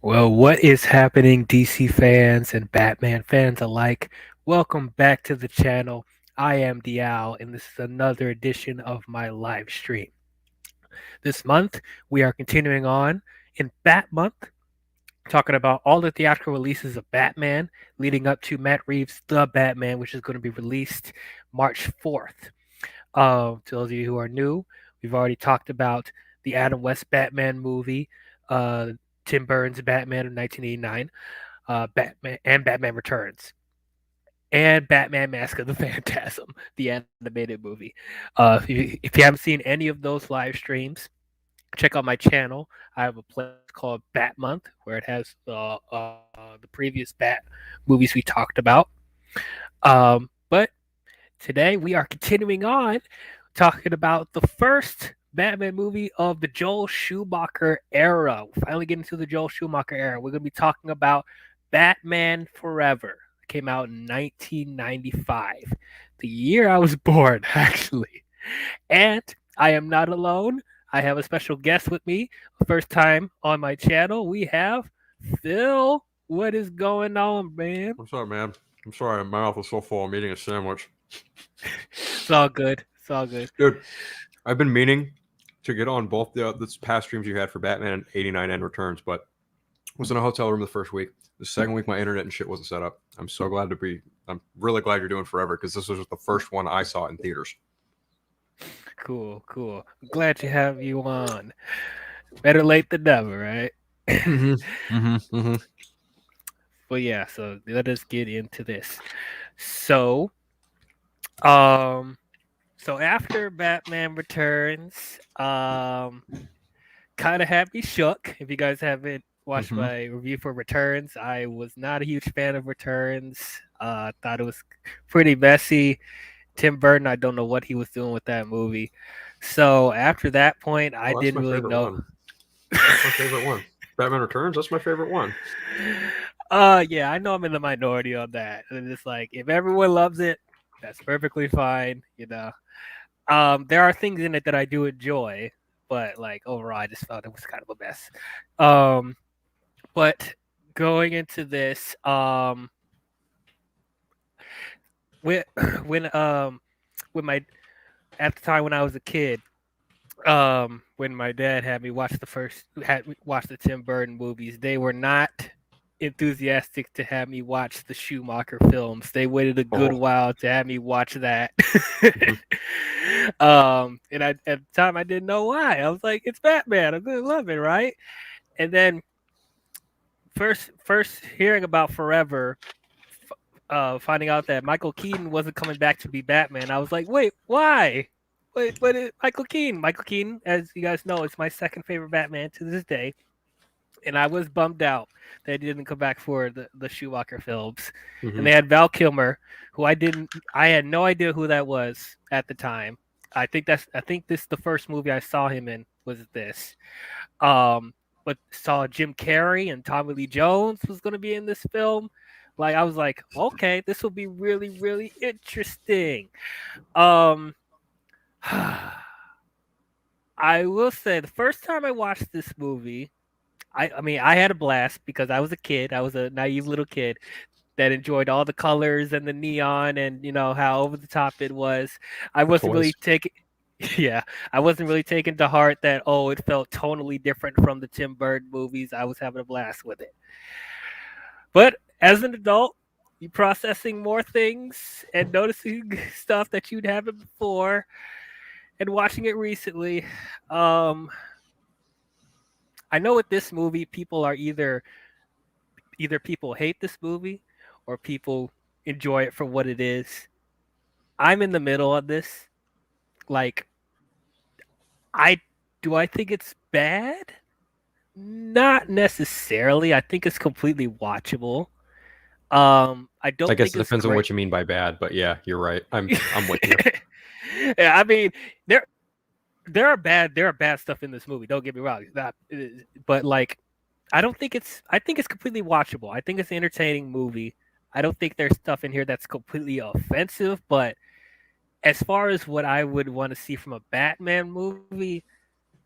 Well, what is happening, DC fans and Batman fans alike? Welcome back to the channel. I am D-WIZZLE, and this is another edition of my live stream. This month, we are continuing on in Bat Month, talking about all the theatrical releases of Batman, leading up to Matt Reeves' The Batman, which is going to be released March 4th. To those of you who are new, we've already talked about the Adam West Batman movie, uh, Tim Burton's Batman of 1989, Batman Returns, and Batman Mask of the Phantasm, the animated movie. If you haven't seen any of those live streams, check out my channel. I have a playlist called Bat Month where it has the previous Bat movies we talked about. But today we are continuing on talking about the first Batman movie of the Joel Schumacher era. We're finally getting to the Joel Schumacher era. We're going to be talking about Batman Forever. It came out in 1995, the year I was born, actually. And I am not alone. I have a special guest with me. First time on my channel, we have Phil. What is going on, man? What's up, man? I'm sorry, my mouth was so full. I'm eating a sandwich. It's all good. It's all good. Dude, I've been meaning to get on both the past streams you had for Batman 89 and Returns, but was in a hotel room the first week. The second week, my internet and shit wasn't set up. I'm really glad you're doing Forever because this was the first one I saw in theaters. Cool, cool. Glad to have you on. Better late than never, right? But yeah, so let us get into this. So, um, so after Batman Returns, kind of had me shook. If you guys haven't watched my review for Returns, I was not a huge fan of Returns. Thought it was pretty messy. Tim Burton, I don't know what he was doing with that movie. So after that point, I Oh, that's didn't my really favorite know. one. That's my favorite one. Batman Returns, that's my favorite one. Yeah, I know I'm in the minority on that. And it's like if everyone loves it, that's perfectly fine, you know. There are things in it that I do enjoy, but like overall I just felt it was kind of a mess. But going into this, when when when my at the time when I was a kid, when my dad had me watch the Tim Burton movies, they were not enthusiastic to have me watch the Schumacher films. They waited a good while to have me watch that. And at the time I didn't know why. I was like, it's Batman. I'm gonna love it, right? And then first hearing about Forever, finding out that Michael Keaton wasn't coming back to be Batman, I was like, wait, why? Wait, but Michael Keaton. Michael Keaton, as you guys know, is my second favorite Batman to this day. And I was bummed out that he didn't come back for the Schumacher films. And they had Val Kilmer, who I had no idea who that was at the time. I think this is the first movie I saw him in was this. But saw Jim Carrey and Tommy Lee Jones was going to be in this film. Like I was like, okay, this will be really, really interesting. I will say the first time I watched this movie, I mean, I had a blast because I was a kid. I was a naive little kid that enjoyed all the colors and the neon and you know how over the top it was. I wasn't really taking yeah, I wasn't really taking to heart that it felt tonally different from the Tim Burton movies. I was having a blast with it. But as an adult, you processing more things and noticing stuff that you'd haven't before and watching it recently. I know with this movie, people are either people hate this movie or people enjoy it for what it is. I'm in the middle of this. Like, I think it's bad? Not necessarily. I think it's completely watchable. I don't. I guess think it it's depends on great. what you mean by bad, but yeah, you're right. I'm with you. Yeah, I mean there are bad stuff in this movie. Don't get me wrong. But like I don't think it's. I think it's completely watchable. I think it's an entertaining movie. I don't think there's stuff in here that's completely offensive. But as far as what I would want to see from a Batman movie,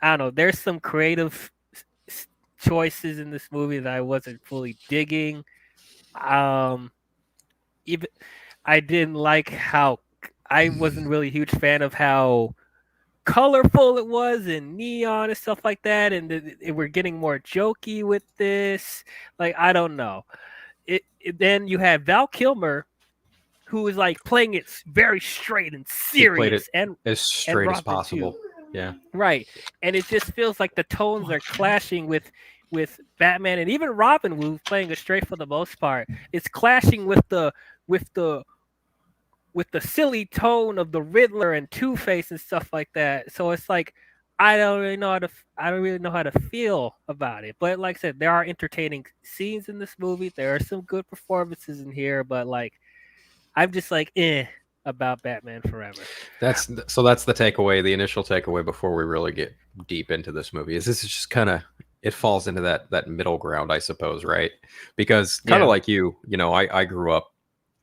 I don't know. There's some creative choices in this movie that I wasn't fully digging. Um, even I didn't like how I wasn't really a huge fan of how colorful it was and neon and stuff like that, and we're getting more jokey with this. Like I don't know. Then you had Val Kilmer, who is like playing it very straight and He played it serious, and as straight as Robin possible. too. Yeah. Right, and it just feels like the tones are clashing with Batman and even Robin, who's playing it straight for the most part. It's clashing with the with the silly tone of the Riddler and Two Face and stuff like that. So it's like I don't really know how to feel about it. But like I said, there are entertaining scenes in this movie. There are some good performances in here, but like I'm just like about Batman Forever. That's the takeaway, the initial takeaway before we really get deep into this movie is this is just kind of it falls into that middle ground, I suppose, right? Because kind of like you know, I grew up,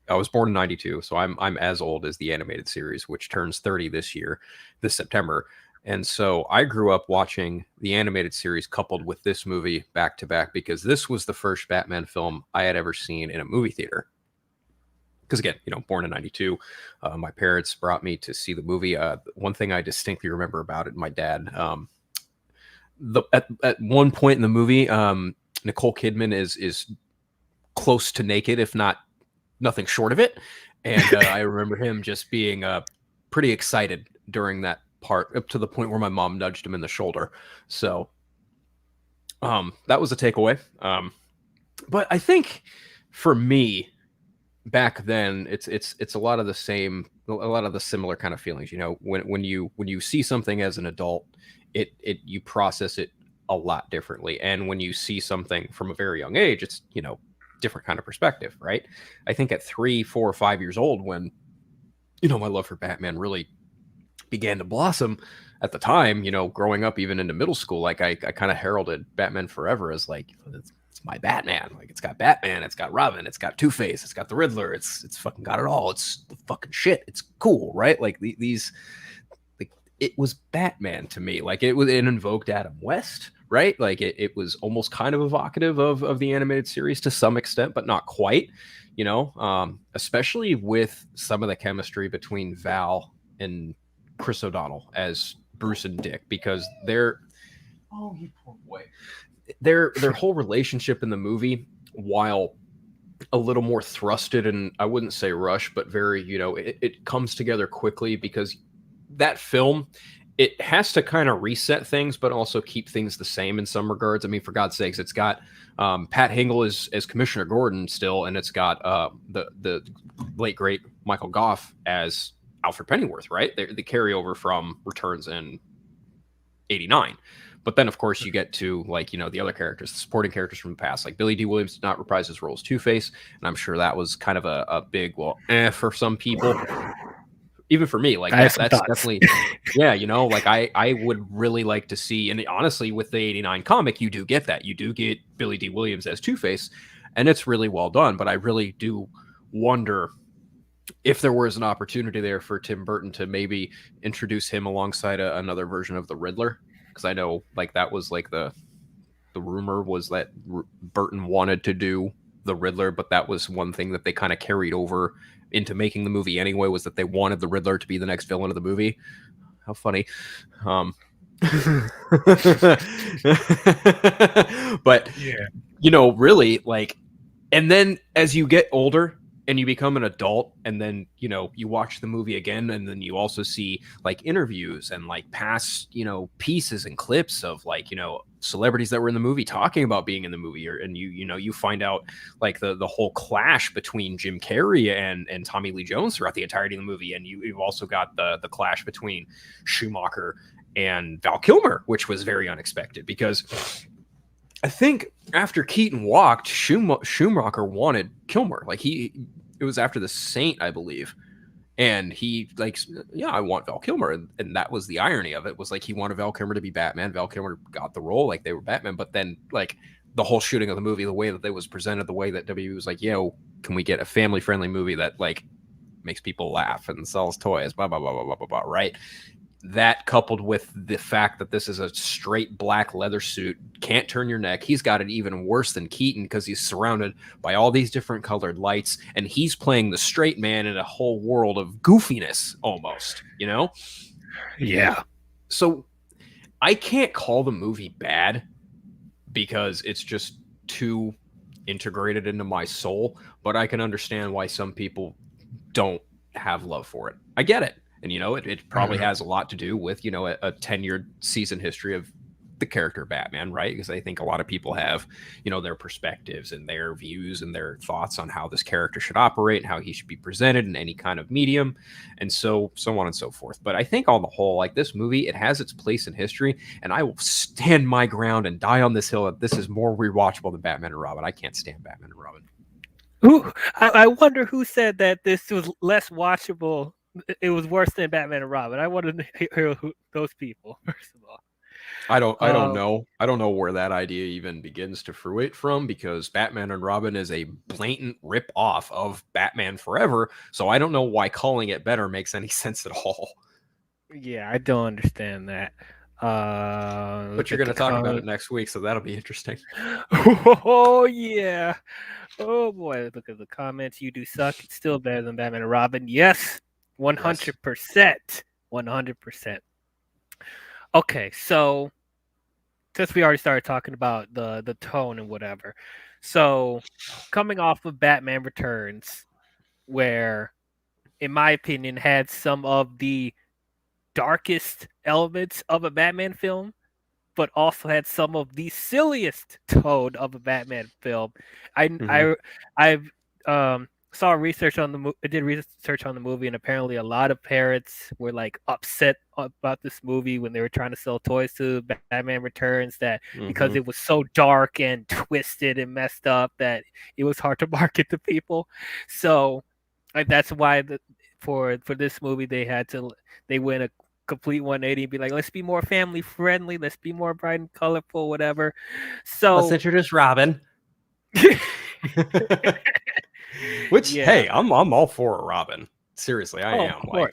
I was born in 92, so I'm as old as the animated series, which turns 30 this September. And so I grew up watching the animated series coupled with this movie back to back because this was the first Batman film I had ever seen in a movie theater. Because again, you know, born in 92, my parents brought me to see the movie. One thing I distinctly remember about it, my dad, at one point in the movie, Nicole Kidman is close to naked, if not nothing short of it. And I remember him just being pretty excited during that part, up to the point where my mom nudged him in the shoulder. So that was a takeaway. But I think for me, back then, it's a lot of the same, a lot of the similar kind of feelings. You know, when you see something as an adult, it you process it a lot differently. And when you see something from a very young age, it's, you know, different kind of perspective, right? I think at 3, 4, 5 years old, when, you know, my love for Batman really began to blossom at the time, you know, growing up even into middle school, like I kind of heralded Batman Forever as like, it's my Batman. Like it's got Batman, it's got Robin, it's got Two-Face, it's got the Riddler, it's fucking got it all. It's the fucking shit. It's cool, right? Like these, like it was Batman to me. Like it invoked Adam West, right? Like it was almost kind of evocative of the animated series to some extent, but not quite, you know, especially with some of the chemistry between Val and Chris O'Donnell as Bruce and Dick, because they're, oh, you poor boy, their whole relationship in the movie, while a little more thrusted and I wouldn't say rush, but very, you know, it comes together quickly because that film, it has to kind of reset things, but also keep things the same in some regards. I mean, for God's sakes, it's got Pat Hingle as Commissioner Gordon still, and it's got the late great Michael Goff as Alfred Pennyworth, right? The carryover from Returns in '89. But then, of course, you get to, like, you know, the other characters, the supporting characters from the past. Like Billy D. Williams did not reprise his role as Two-Face, and I'm sure that was kind of a big, well, for some people. Even for me, like that's definitely, yeah, you know, like I would really like to see, and honestly, with the '89 comic, you do get that. You do get Billy D. Williams as Two-Face, and it's really well done. But I really do wonder if there was an opportunity there for Tim Burton to maybe introduce him alongside another version of the Riddler, because I know like that was like the rumor was that Burton wanted to do the Riddler, but that was one thing that they kind of carried over into making the movie anyway, was that they wanted the Riddler to be the next villain of the movie. How funny. But yeah, you know, really, like, and then as you get older and you become an adult, and then, you know, you watch the movie again, and then you also see like interviews and like past, you know, pieces and clips of like, you know, celebrities that were in the movie talking about being in the movie, and you know, you find out like the whole clash between Jim Carrey and Tommy Lee Jones throughout the entirety of the movie, and you've also got the clash between Schumacher and Val Kilmer, which was very unexpected, because I think after Keaton walked, Schumacher wanted Kilmer. Like it was after The Saint, I believe. And he like, yeah, I want Val Kilmer. And that was the irony of it, was like he wanted Val Kilmer to be Batman. Val Kilmer got the role, like they were Batman. But then like the whole shooting of the movie, the way that it was presented, the way that WB was like, yo, can we get a family friendly movie that like makes people laugh and sells toys, blah, blah, blah, blah, blah, blah, blah, right? that coupled with the fact that this is a straight black leather suit, can't turn your neck. He's got it even worse than Keaton because he's surrounded by all these different colored lights, and he's playing the straight man in a whole world of goofiness almost, you know? Yeah. So I can't call the movie bad because it's just too integrated into my soul, but I can understand why some people don't have love for it. I get it. And, it probably has a lot to do with, a tenured season history of the character Batman, right? Because I think a lot of people have, their perspectives and their views and their thoughts on how this character should operate and how he should be presented in any kind of medium. And so on and so forth. But I think on the whole, like this movie, it has its place in history. And I will stand my ground and die on this hill that this is more rewatchable than Batman and Robin. I can't stand Batman and Robin. Ooh, I wonder who said that this was less watchable. It was worse than Batman and Robin. I want to hear those people, first of all. I don't know. I don't know where that idea even begins to fruit from, because Batman and Robin is a blatant rip off of Batman Forever. So I don't know why calling it better makes any sense at all. Yeah, I don't understand that. But you're going to talk about it next week, so that'll be interesting. Oh yeah. Oh boy, look at the comments. You do suck. It's still better than Batman and Robin. Yes, 100%. 100%. Okay, so since we already started talking about the tone and whatever, so coming off of Batman Returns, where, in my opinion, had some of the darkest elements of a Batman film, but also had some of the silliest tone of a Batman film. I saw research on did research on the movie, and apparently a lot of parents were like upset about this movie when they were trying to sell toys to Batman Returns, that because it was so dark and twisted and messed up that it was hard to market to people. So that's why for this movie they went a complete 180 and be like, let's be more family friendly, let's be more bright and colorful, whatever. So let's introduce Robin. Which, hey, I'm all for a Robin. Seriously, I am. Like,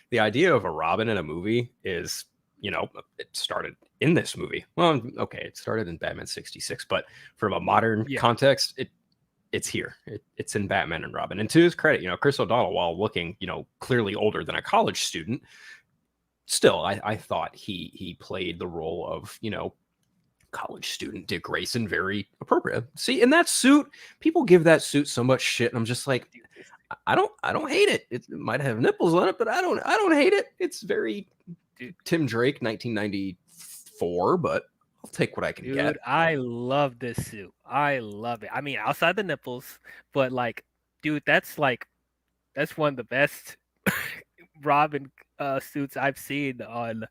the idea of a Robin in a movie is, it started in this movie. Well, okay, it started in Batman 66, but from a modern context, it's here. It's in Batman and Robin. And to his credit, Chris O'Donnell, while looking, clearly older than a college student, still, I thought he played the role of, college student Dick Grayson very appropriate. See, in that suit, people give that suit so much shit, and I'm just like, I don't hate it. It might have nipples on it, but I don't hate it. It's very Tim Drake 1994, but I'll take what I can get. I love this suit. I love it. I mean, outside the nipples, but like, dude, that's one of the best Robin suits I've seen on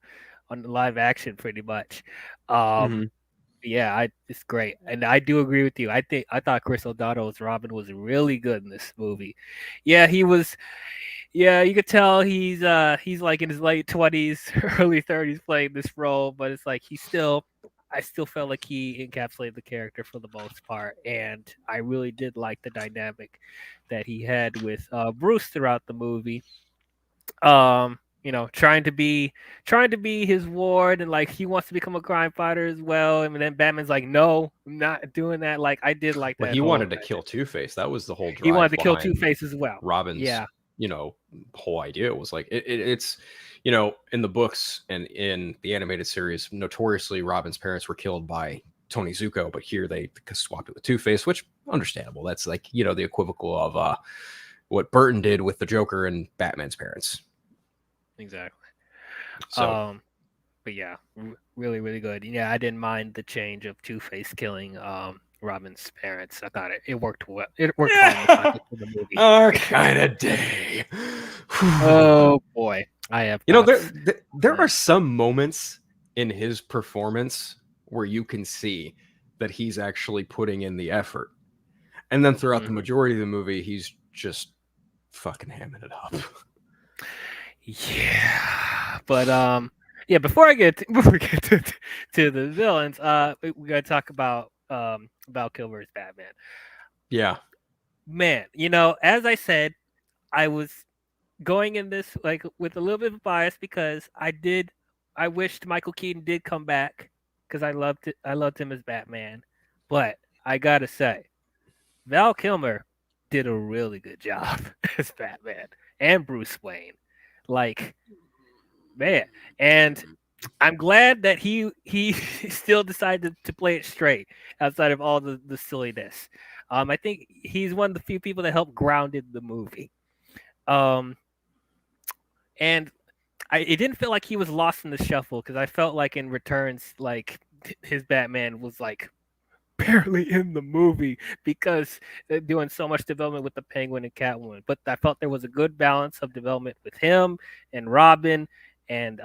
live action, pretty much. Yeah, it's great, and I do agree with you. I thought Chris O'Donnell's Robin was really good in this movie. Yeah, he was. Yeah, you could tell he's like in his late 20s, early 30s playing this role, but it's like I still felt like he encapsulated the character for the most part, and I really did like the dynamic that he had with Bruce throughout the movie. Trying to be his ward, and like he wants to become a crime fighter as well. And then Batman's like, no, I'm not doing that. Like, I did like that. But he wanted to kill Two-Face. That was the whole drive. He wanted to kill Two-Face as well. Robin's, whole idea was like it's in the books and in the animated series, notoriously Robin's parents were killed by Tony Zuko, but here they swapped it with Two-Face, which understandable. That's like the equivocal of what Burton did with the Joker and Batman's parents. Exactly. So, but yeah, really, really good. Yeah, I didn't mind the change of Two-Face killing Robin's parents. I thought it worked well. It worked fine in the context of the movie. Our kind of day. Oh boy, I have. There are some moments in his performance where you can see that he's actually putting in the effort, and then throughout the majority of the movie, he's just fucking hamming it up. Yeah, but before we get to the villains, we gotta talk about Val Kilmer's Batman. Yeah, man, as I said, I was going in this like with a little bit of bias because I wished Michael Keaton did come back because I loved him as Batman, but I gotta say Val Kilmer did a really good job as Batman and Bruce Wayne, like man, and I'm glad that he still decided to play it straight outside of all the silliness. I think he's one of the few people that helped grounded the movie. Um, and it didn't feel like he was lost in the shuffle because I felt like in Returns, like his Batman was like barely in the movie because they're doing so much development with the Penguin and Catwoman. But I felt there was a good balance of development with him and Robin and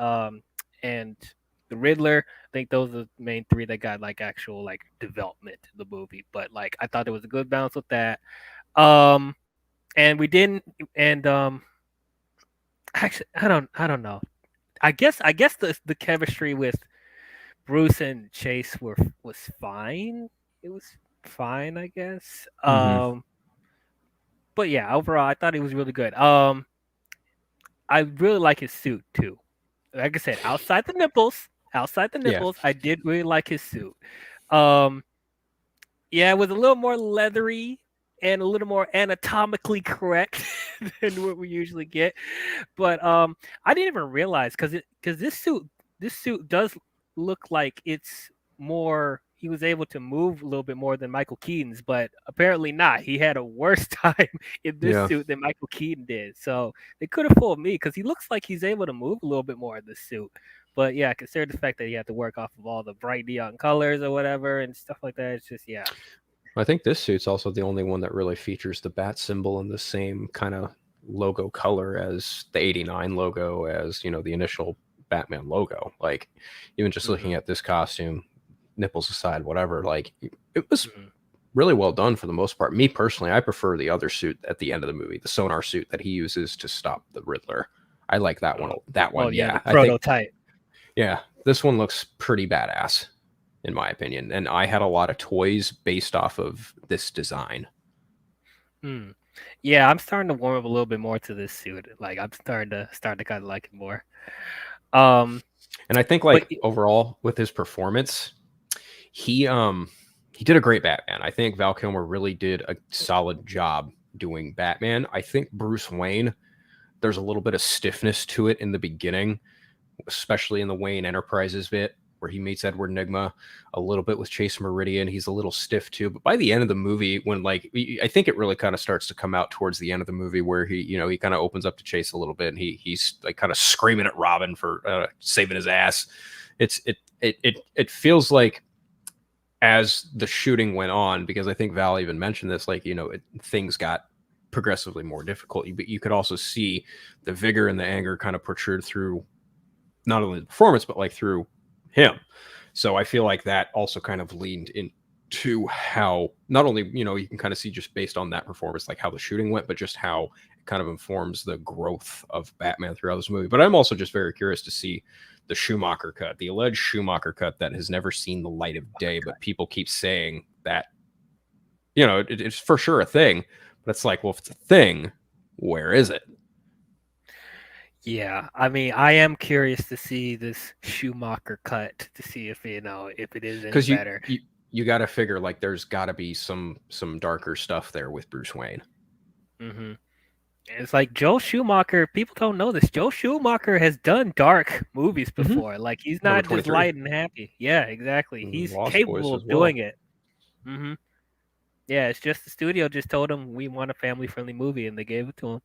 the Riddler. I think those are the main three that got like actual like development in the movie. But like I thought there was a good balance with that. Um and we didn't and actually I don't know. I guess the chemistry with Bruce and Chase was fine. It was fine, I guess. Mm-hmm. But yeah, overall I thought he was really good. I really like his suit too. Like I said, outside the Yeah. nipples, I did really like his suit. Um yeah, it was a little more leathery and a little more anatomically correct than what we usually get. But I didn't even realize because this suit does look like it's more. He was able to move a little bit more than Michael Keaton's, but apparently not. He had a worse time in this Yeah. suit than Michael Keaton did. So they could have fooled me because he looks like he's able to move a little bit more in this suit. But yeah, consider the fact that he had to work off of all the bright neon colors or whatever and stuff like that. It's just yeah. I think this suit's also the only one that really features the bat symbol in the same kind of logo color as the 89 logo, as, you know, the initial Batman logo. Like, even just looking Mhm, at this costume, nipples aside, whatever, like, it was mhm. really well done for the most part. Me personally, I prefer the other suit at the end of the movie, the sonar suit that he uses to stop the Riddler. I like that one. That Oh one, yeah, the yeah. I think, prototype. yeah, this one looks pretty badass, in my opinion. And I had a lot of toys based off of this design. Mm. Yeah, I'm starting to warm up a little bit more to this suit. Like I'm starting to kind of like it more. Um, And I think, but like, overall with his performance, he um he did a great Batman. I think Val Kilmer really did a solid job doing Batman. I think Bruce Wayne, there's a little bit of stiffness to it in the beginning, especially in the Wayne Enterprises bit where he meets Edward Nygma, a little bit with Chase Meridian. He's a little stiff too. But by the end of the movie, when, like, I think it really kind of starts to come out towards the end of the movie where he, you know, he kind of opens up to Chase a little bit and he's like kind of screaming at Robin for saving his ass. It feels like as the shooting went on, because I think Val even mentioned this, like, you know, things got progressively more difficult. But you could also see the vigor and the anger kind of protrude through not only the performance, but like through him. So I feel like that also kind of leaned into how not only, you know, you can kind of see just based on that performance, like how the shooting went, but just how it kind of informs the growth of Batman throughout this movie. But I'm also just very curious to see the Schumacher cut, the alleged Schumacher cut that has never seen the light of day, but people keep saying that, you know, it's for sure a thing. But it's like, well, if it's a thing, where is it? yeah, I mean, I am curious to see this Schumacher cut to see if if it is any Because better. you got to figure, like, there's got to be some darker stuff there with Bruce Wayne. Hmm. It's like Joe Schumacher. People don't know this. Joe Schumacher has done dark movies Mm-hmm. before. Like he's Number not just 23, light and happy. Yeah, exactly. He's Lost Boys capable as of well. doing it. Hmm. Yeah, it's just the studio just told him we want a family friendly movie, and they gave it to him.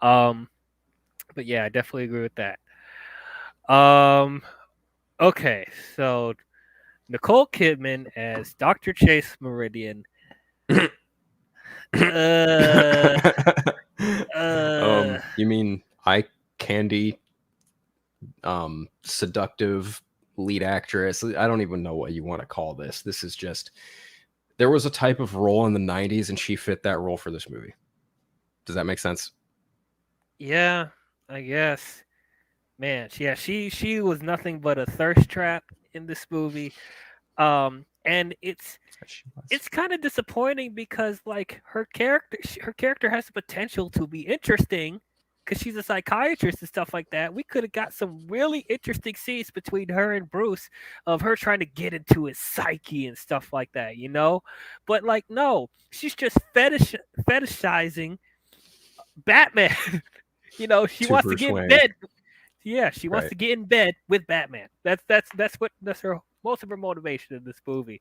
Um, but yeah, I definitely agree with that. Um, okay, so Nicole Kidman as Dr. Chase Meridian. Uh, uh, You mean eye candy, seductive lead actress? I don't even know what you want to call this. This is just, there was a type of role in the 90s and she fit that role for this movie. Does that make sense? yeah, I guess. Man, she was nothing but a thirst trap in this movie. And She was. it's kind of disappointing because like her character has the potential to be interesting, because she's a psychiatrist and stuff like that, we could have got some really interesting scenes between her and Bruce of her trying to get into his psyche and stuff like that, you know? But like, no, she's just fetishizing Batman. You know, she To wants to Bruce get in Wayne. bed. Yeah, she wants Right. to get in bed with Batman. That's her most of her motivation in this movie.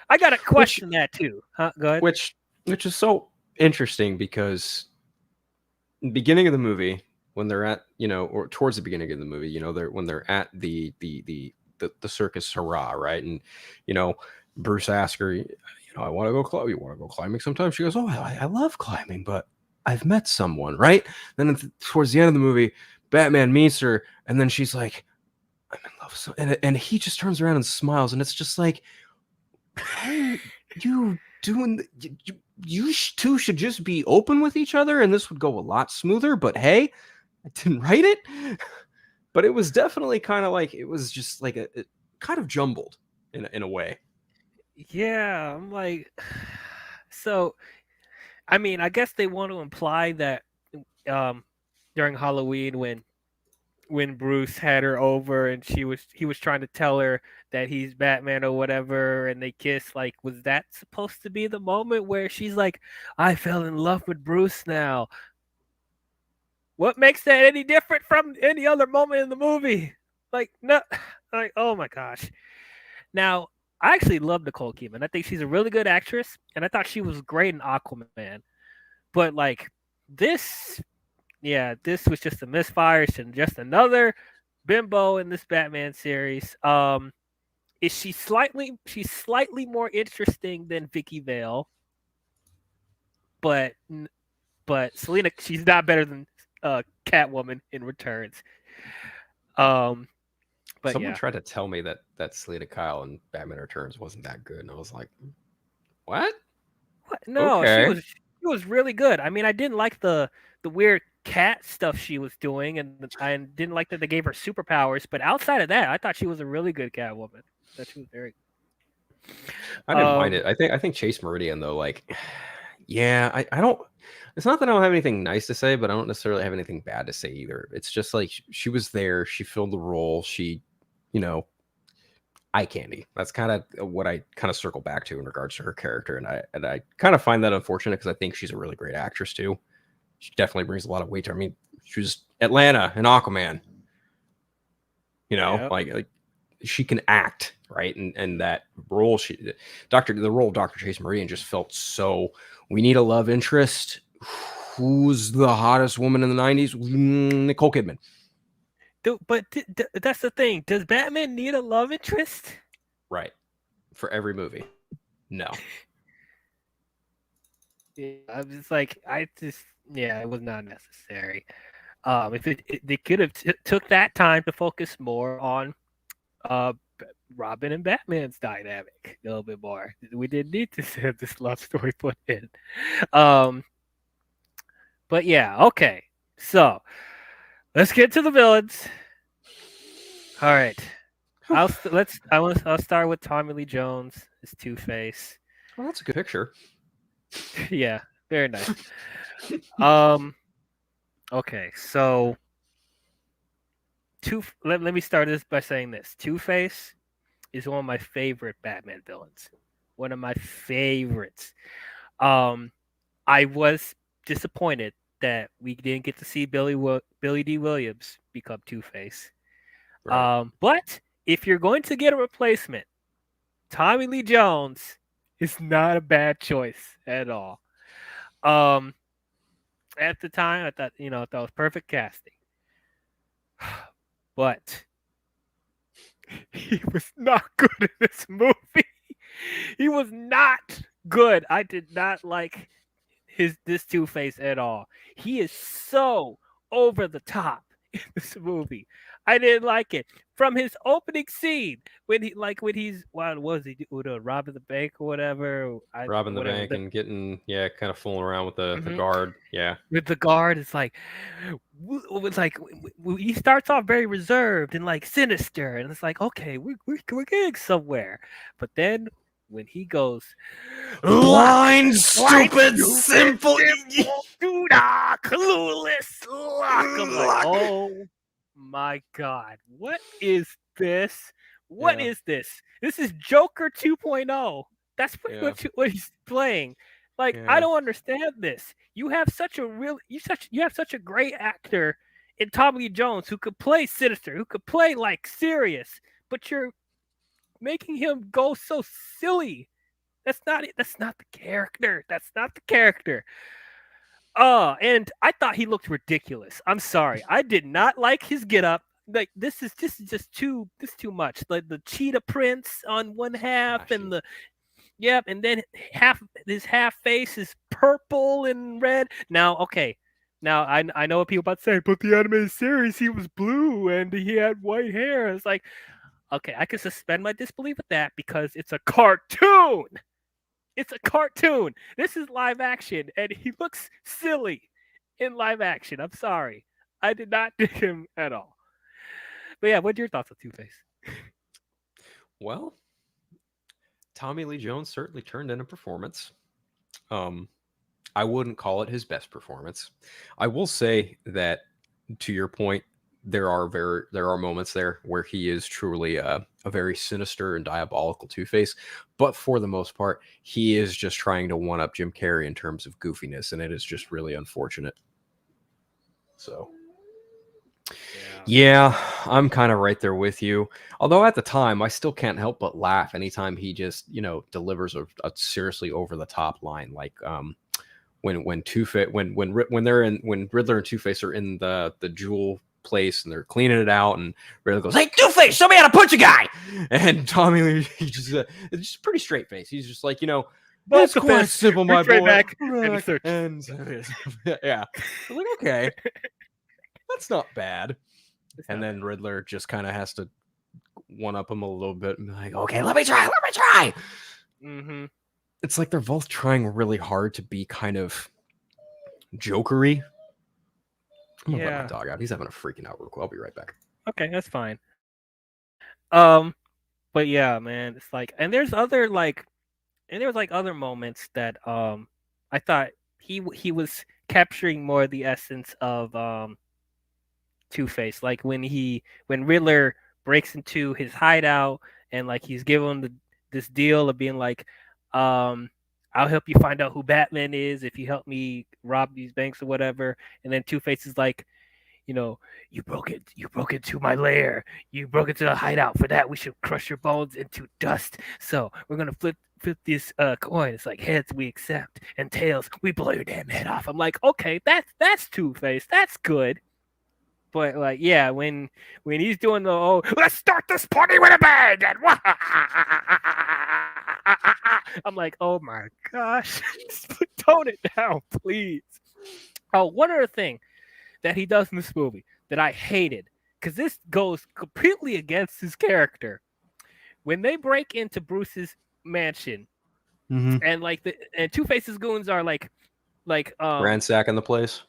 I gotta Which question that too. Huh? Go ahead. which is so interesting because beginning of the movie when they're at or towards the beginning of the movie they're when they're at the circus hurrah, right? And Bruce asks her, I want to go club you want to go climbing sometime? She goes, oh, I love climbing, but I've met someone, right? Then towards the end of the movie, Batman meets her, and then she's like, I'm in love with and he just turns around and smiles, and it's just like, why are you doing you two should just be open with each other and this would go a lot smoother. But hey, I didn't write it. But it was definitely kind of like, it was just like it kind of jumbled in a way. Yeah, I'm like, so. I mean, I guess they want to imply that um, during Halloween when Bruce had her over and he was trying to tell her that he's Batman or whatever, and they kiss. Like, was that supposed to be the moment where she's like, I fell in love with Bruce now? What makes that any different from any other moment in the movie? Like, no, like, oh my gosh. Now, I actually love Nicole Kidman. I think she's a really good actress, and I thought she was great in Aquaman. But like this, yeah, this was just a misfire. And just another bimbo in this Batman series. Is she's slightly more interesting than Vicky Vale, but Selena, she's not better than Catwoman in Returns. But Someone yeah, tried to tell me that Selena Kyle in Batman Returns wasn't that good, and I was like, what? no, Okay. she was really good. I mean, I didn't like the weird cat stuff she was doing, and I didn't like that they gave her superpowers. But outside of that, I thought she was a really good Catwoman. That she was very. I didn't mind it. I think Chase Meridian though, like, yeah, I don't. It's not that I don't have anything nice to say, but I don't necessarily have anything bad to say either. It's just like she was there, she filled the role, she, you know, eye candy. That's kind of what I kind of circle back to in regards to her character, and I kind of find that unfortunate because I think she's a really great actress too. She definitely brings a lot of weight to her. I mean, she was Atlanta and Aquaman. Yeah. Like she can act, right? And that role, the role of Dr. Chase Meridian just felt so. We need a love interest. Who's the hottest woman in the 90s? Nicole Kidman. But that's the thing. Does Batman need a love interest? Right. For every movie. No. Yeah, I'm just like yeah, it was not necessary. If they could have took that time to focus more on uh Robin and Batman's dynamic a little bit more. We didn't need to have this love story put in. Um, but yeah, okay. So let's get to the villains. All right. I'll start with Tommy Lee Jones as Two-Face. Well, that's a good picture. Yeah, very nice. Um, okay, so let me start this by saying this. Two-Face is one of my favorite Batman villains. One of my favorites. I was disappointed that we didn't get to see Billy D. Williams become Two-Face. Right. But if you're going to get a replacement, Tommy Lee Jones is not a bad choice at all. At the time, I thought it was perfect casting, but he was not good in this movie. He was not good. I did not like this Two-Face at all. He is so over the top in this movie. I didn't like it. From his opening scene when he's what was he robbing the bank or whatever. Robbing the bank and getting kind of fooling around with the guard. Yeah. With the guard, it's like he starts off very reserved and like sinister, and it's like, okay, we're getting somewhere. But then when he goes, Blind, stupid, simple. do not clueless luck. I'm like, oh my god, what is this? What Yeah. is this? This is Joker 2.0. That's pretty Yeah. much what he's playing. Like, I Yeah. don't understand this. You have such a great actor in Tommy Lee Jones who could play sinister, who could play like serious, but you're making him go so silly. That's not it. That's not the character. That's not the character. And I thought he looked ridiculous. I'm sorry. I did not like his get up. Like this is just too much. Like the cheetah prints on one half and the and then his half face is purple and red. Now, okay. Now I know what people about to say, but the animated series he was blue and he had white hair. It's like, okay, I can suspend my disbelief with that because it's a cartoon. It's a cartoon. This is live action, and he looks silly in live action. I'm sorry. I did not dig him at all. But yeah, what's your thoughts on Two-Face? Well, Tommy Lee Jones certainly turned in a performance. I wouldn't call it his best performance. I will say that, to your point, there are moments there where he is truly a very sinister and diabolical Two-Face, but for the most part, he is just trying to one up Jim Carrey in terms of goofiness, and it is just really unfortunate. So, yeah, I'm kind of right there with you. Although at the time, I still can't help but laugh anytime he just delivers a seriously over the top line, like when Two-Face when Riddler and Two-Face are in the jewel place and they're cleaning it out, and Riddler goes, "Hey, Two-Face, show me how to punch a guy!" And Tommy Lee, he just it's just pretty straight face. He's just like, that's quite simple, my boy. Back and yeah, I'm like, okay, that's not bad. And then Riddler just kind of has to one up him a little bit and be like, "Okay, let me try." Mm-hmm. It's like they're both trying really hard to be kind of jokery. I'm gonna let my dog out. He's having a freaking out real quick. I'll be right back. Okay, that's fine. But yeah, man, it's like, and there was other moments that I thought he was capturing more of the essence of Two-Face, like when Riddler breaks into his hideout and like he's giving this deal of being like, I'll help you find out who Batman is if you help me rob these banks or whatever. And then Two-Face is like, you broke into my lair. You broke into the hideout. For that, we should crush your bones into dust. So we're gonna flip this coin. It's like heads we accept, and tails we blow your damn head off. I'm like, okay, that's Two-Face. That's good. But like, yeah, when he's doing the let's start this party with a bang, and I'm like, oh my gosh, tone it down, please. Oh, one other thing that he does in this movie that I hated, because this goes completely against his character. When they break into Bruce's mansion, and like and Two-Face's goons are like ransacking the place.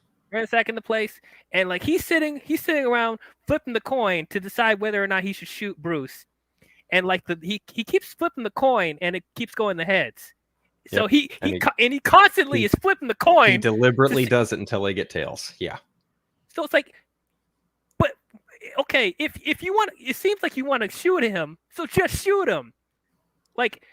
And like he's sitting around flipping the coin to decide whether or not he should shoot Bruce, and like he keeps flipping the coin and it keeps going the heads. So he constantly is flipping the coin. He deliberately does it until they get tails. Yeah. So it's like, but okay, if you want, it seems like you want to shoot him, so just shoot him. Like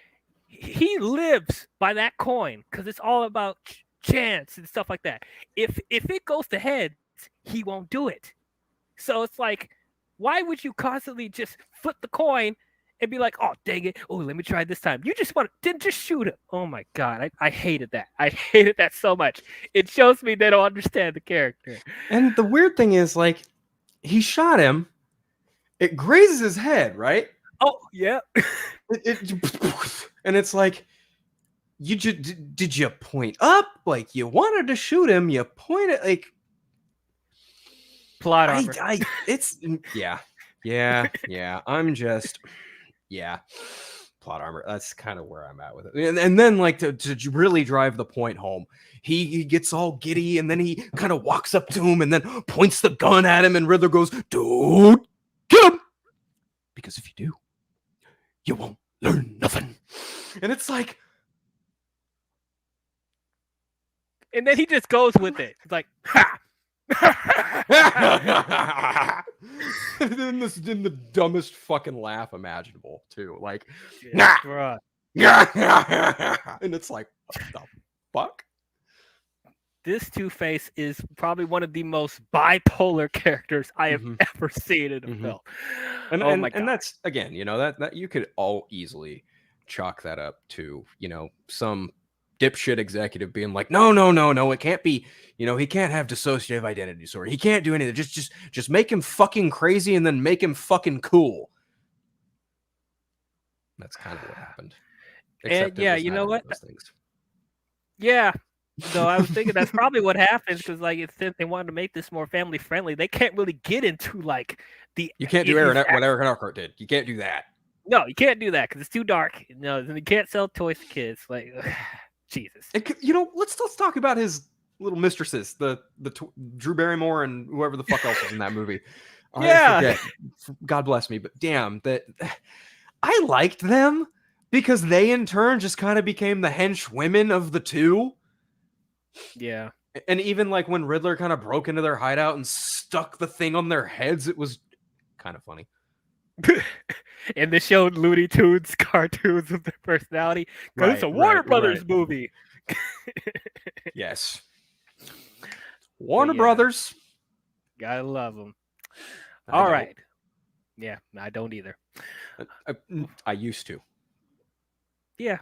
he lives by that coin because it's all about chance and stuff like that. If it goes to heads, he won't do it. So it's like, why would you constantly just flip the coin and be like, oh dang it, oh let me try this time? You just didn't just shoot him. Oh my god, I hated that. I hated that so much. It shows me they don't understand the character. And the weird thing is, like, he shot him, it grazes his head, right? Oh yeah. And it's like, did you point up? Like, you wanted to shoot him, you pointed, like, plot armor. It's yeah. I'm just plot armor. That's kind of where I'm at with it. And then like to really drive the point home, he gets all giddy and then he kind of walks up to him and then points the gun at him, and Riddler goes, "Don't kill him, because if you do, you won't learn nothing." And it's like, And then he just goes with it. It's like, ha! in the dumbest fucking laugh imaginable, too. Like, Yeah, bruh. and it's like, what the fuck? This Two-Face is probably one of the most bipolar characters I have ever seen in a film. And, oh my god. And that's, again, you know, that you could all easily chalk that up to, you know, some dipshit executive being like, no, it can't be, you know, he can't have dissociative identity disorder. He can't do anything. Just make him fucking crazy and then make him fucking cool. That's kind of what happened. Except yeah, you know what? Those things. Yeah. So I was thinking that's probably what happens because, like, since they wanted to make this more family friendly, they can't really get into like the. You can't do what Aaron Eckhart did. You can't do that. No, you can't do that because it's too dark. No, you can't sell toys to kids. Like, Jesus. You know, let's talk about his little mistresses, the Drew Barrymore and whoever the fuck else was in that movie. Yeah. God bless me, but damn, that I liked them because they in turn just kind of became the henchwomen of the two. Yeah. And even like when Riddler kind of broke into their hideout and stuck the thing on their heads, it was kind of funny. And they showed Looney Tunes cartoons of their personality because it's a Warner Brothers movie. Yes. Warner Brothers. Gotta love them. All right. Yeah, I don't either. I used to. Yeah.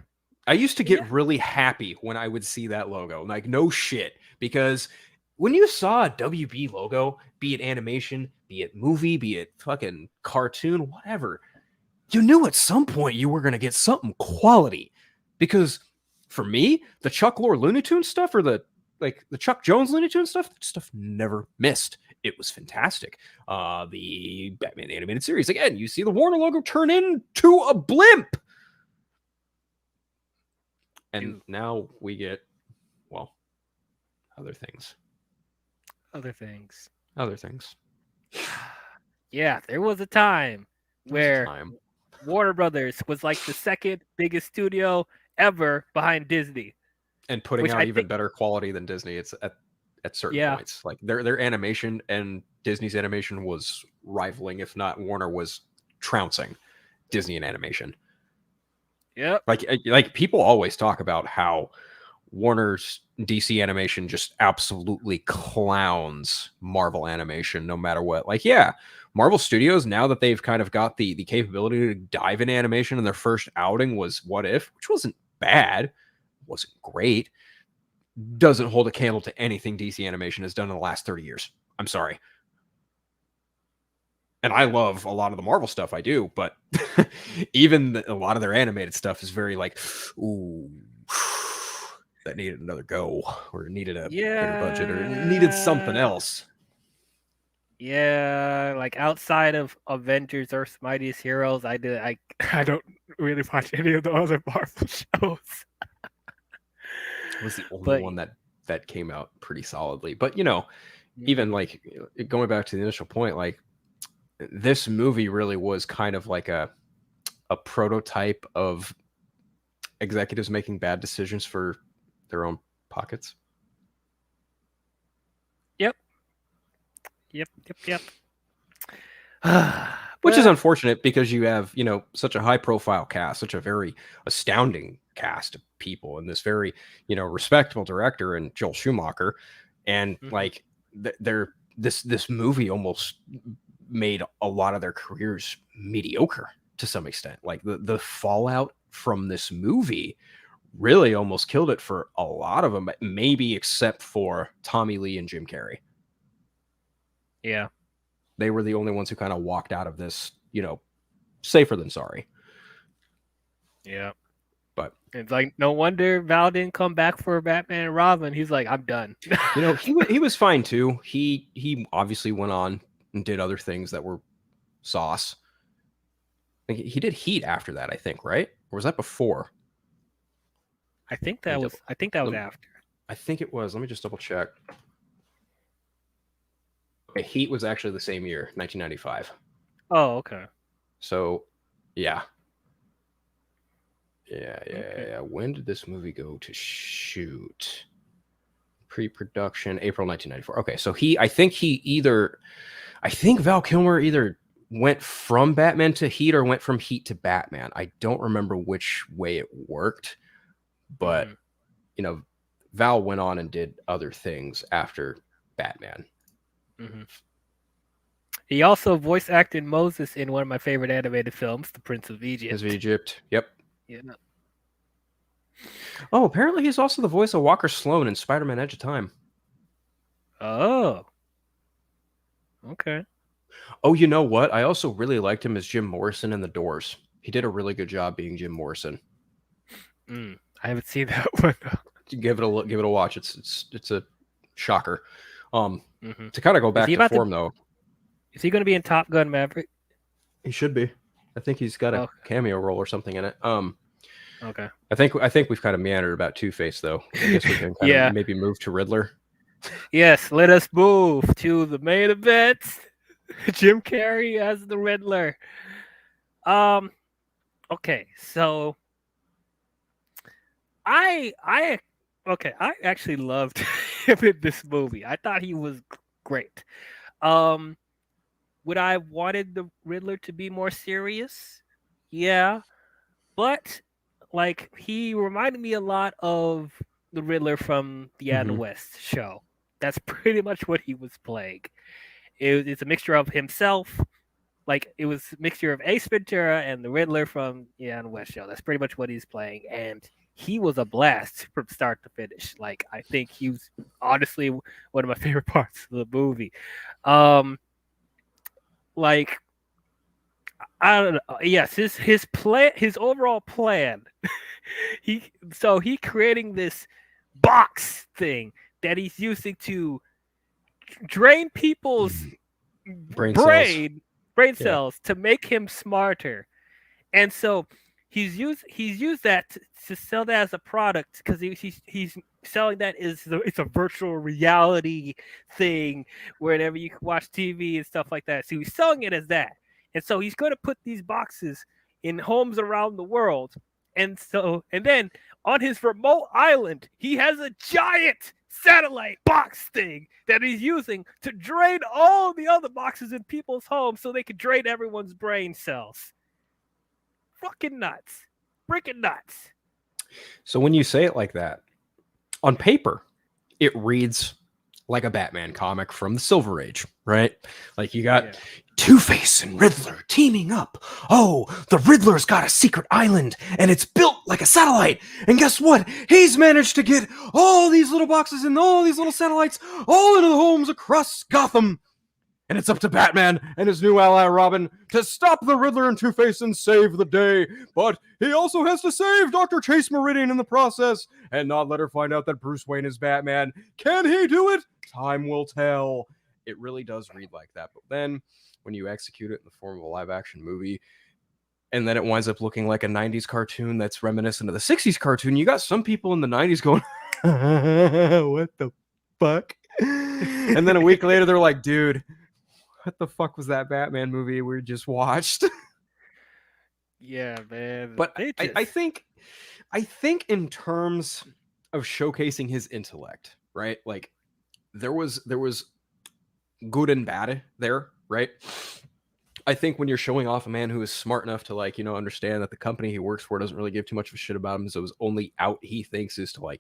I used to get really happy when I would see that logo. Like, no shit. Because when you saw a WB logo, be it animation, be it movie, be it fucking cartoon, whatever, you knew at some point you were going to get something quality. Because for me, the Chuck Lorre Looney Tunes stuff or the Chuck Jones Looney Tunes stuff never missed. It was fantastic. The Batman animated series, again, you see the Warner logo turn into a blimp. And now we get, well, other things. Yeah, there was a time where Warner Brothers was like the second biggest studio ever behind Disney. And putting out even better quality than Disney. It's at certain points. Like their animation and Disney's animation was rivaling, if not Warner was trouncing Disney in animation. Yep. Like people always talk about how Warner's DC animation just absolutely clowns Marvel animation no matter what. Like, yeah, Marvel Studios, now that they've kind of got the capability to dive into animation, and their first outing was What If, which wasn't bad, wasn't great, doesn't hold a candle to anything DC animation has done in the last 30 years. I'm sorry. And I love a lot of the Marvel stuff, I do, but even a lot of their animated stuff is very like, ooh, that needed another go, or needed a bigger budget, or needed something else. Yeah, like outside of Avengers, Earth's Mightiest Heroes, I don't really watch any of the other Marvel shows. It was the only one that came out pretty solidly. But, you know, even like going back to the initial point, like, this movie really was kind of like a prototype of executives making bad decisions for their own pockets. Yep. Which is unfortunate because you have, you know, such a high profile cast, such a very astounding cast of people, and this very, you know, respectable director and Joel Schumacher. And like this movie almost made a lot of their careers mediocre to some extent. Like the fallout from this movie really almost killed it for a lot of them, maybe except for Tommy Lee and Jim Carrey. Yeah. They were the only ones who kind of walked out of this, you know, safer than sorry. Yeah. But it's like, no wonder Val didn't come back for Batman and Robin. He's like, I'm done. You know, he was fine too. He obviously went on and did other things that were sauce. He did Heat after that, I think, right? Or was that before? I think that was after. I think it was. Let me just double check. Okay, Heat was actually the same year, 1995. Oh, okay. So, yeah. Yeah. When did this movie go to shoot? Pre-production, April 1994. Okay, so I think Val Kilmer either went from Batman to Heat or went from Heat to Batman. I don't remember which way it worked, but Val went on and did other things after Batman. He also voice acted Moses in one of my favorite animated films, The Prince of Egypt. Prince of Egypt. Yep. Yeah. Oh, apparently he's also the voice of Walker Sloan in Spider-Man: Edge of Time. Oh. Okay. Oh, you know what? I also really liked him as Jim Morrison in The Doors. He did a really good job being Jim Morrison. I haven't seen that one. Give it a look. Give it a watch. It's a shocker. To kind of go back to form, though. Is he going to be in Top Gun Maverick? He should be. I think he's got a cameo role or something in it. Okay. I think we've kind of meandered about Two-Face, though. I guess we can kind of maybe move to Riddler. Yes, let us move to the main event. Jim Carrey as the Riddler. Okay, so I actually loved him in this movie. I thought he was great. Would I have wanted the Riddler to be more serious? Yeah. But like he reminded me a lot of the Riddler from the Adam West show. That's pretty much what he was playing. It's a mixture of himself. Like it was a mixture of Ace Ventura and the Riddler from the Adam West show. That's pretty much what he's playing. And he was a blast from start to finish. Like I think he was honestly one of my favorite parts of the movie. Like I don't know. Yes, his plan, his overall plan. he creating this box thing that he's using to drain people's brain cells to make him smarter, and so he's used that to sell that as a product because he's selling that it's a virtual reality thing wherever you can watch TV and stuff like that. So he's selling it as that. And so he's going to put these boxes in homes around the world. And then on his remote island, he has a giant satellite box thing that he's using to drain all the other boxes in people's homes so they can drain everyone's brain cells. Fucking nuts. Freaking nuts. So when you say it like that, on paper, it reads like a Batman comic from the Silver Age, right? Like you got Two-Face and Riddler teaming up. Oh, the Riddler's got a secret island and it's built like a satellite. And guess what? He's managed to get all these little boxes and all these little satellites all into the homes across Gotham. And it's up to Batman and his new ally Robin to stop the Riddler and Two-Face and save the day. But he also has to save Dr. Chase Meridian in the process and not let her find out that Bruce Wayne is Batman. Can he do it? Time will tell. It really does read like that. But then when you execute it in the form of a live-action movie, and then it winds up looking like a 90s cartoon that's reminiscent of the 60s cartoon, you got some people in the 90s going, what the fuck? And then a week later, they're like, dude, what the fuck was that Batman movie we just watched? Yeah, man. But I think in terms of showcasing his intellect, right? Like there was good and bad there, right? I think when you're showing off a man who is smart enough to understand that the company he works for doesn't really give too much of a shit about him, so his only out he thinks is to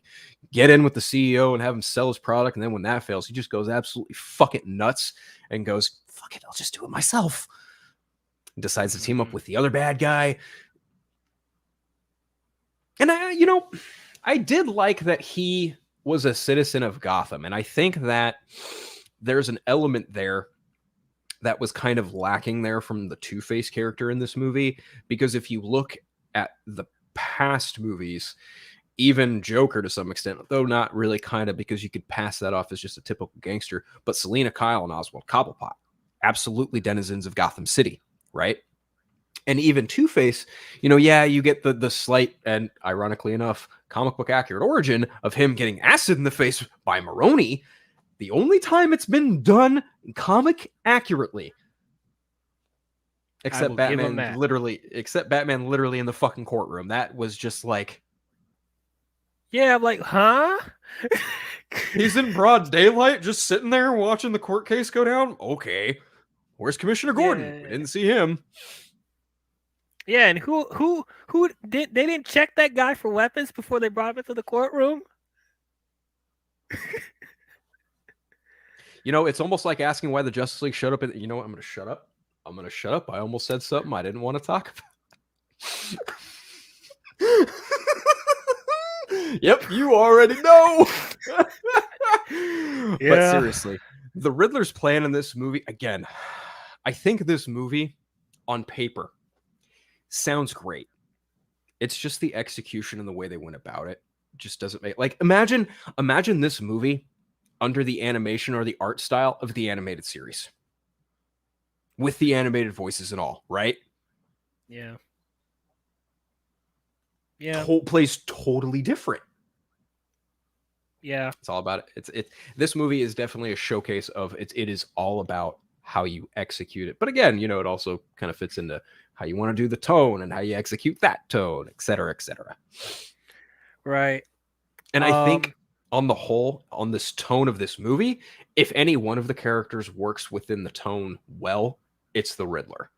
get in with the CEO and have him sell his product, and then when that fails, he just goes absolutely fucking nuts and goes, fuck it, I'll just do it myself. And decides to team up with the other bad guy. And I did like that he was a citizen of Gotham, and I think that there's an element there that was kind of lacking there from the Two-Face character in this movie, because if you look at the past movies, even Joker to some extent, though not really, kind of, because you could pass that off as just a typical gangster, but Selena Kyle and Oswald Cobblepot, absolutely denizens of Gotham City, right? And even Two-Face, you get the slight and, ironically enough, comic book accurate origin of him getting acid in the face by Maroni. The only time it's been done comic accurately. Except will give him Batman that. literally in the fucking courtroom. That was just like, Yeah, I'm like, huh? He's in broad daylight, just sitting there watching the court case go down. Okay, where's Commissioner Gordon? We Yeah. didn't see him. Yeah, and who did they didn't check that guy for weapons before they brought him into the courtroom? you know, it's almost like asking why the Justice League showed up. You know what? I'm gonna shut up. I'm gonna shut up. I almost said something I didn't want to talk about. Yep, you already know. But seriously, the Riddler's plan in this movie, again, I think this movie on paper sounds great. It's just the execution and the way they went about it just doesn't make, like, imagine this movie under the animation or the art style of the animated series with the animated voices and all, right? Yeah. Yeah. Plays totally different. Yeah. It's all about it. This movie is definitely a showcase of it is all about how you execute it. But again, you know, it also kind of fits into how you want to do the tone and how you execute that tone, et cetera, et cetera. Right. And I think on the whole, on this tone of this movie, if any one of the characters works within the tone well, it's the Riddler.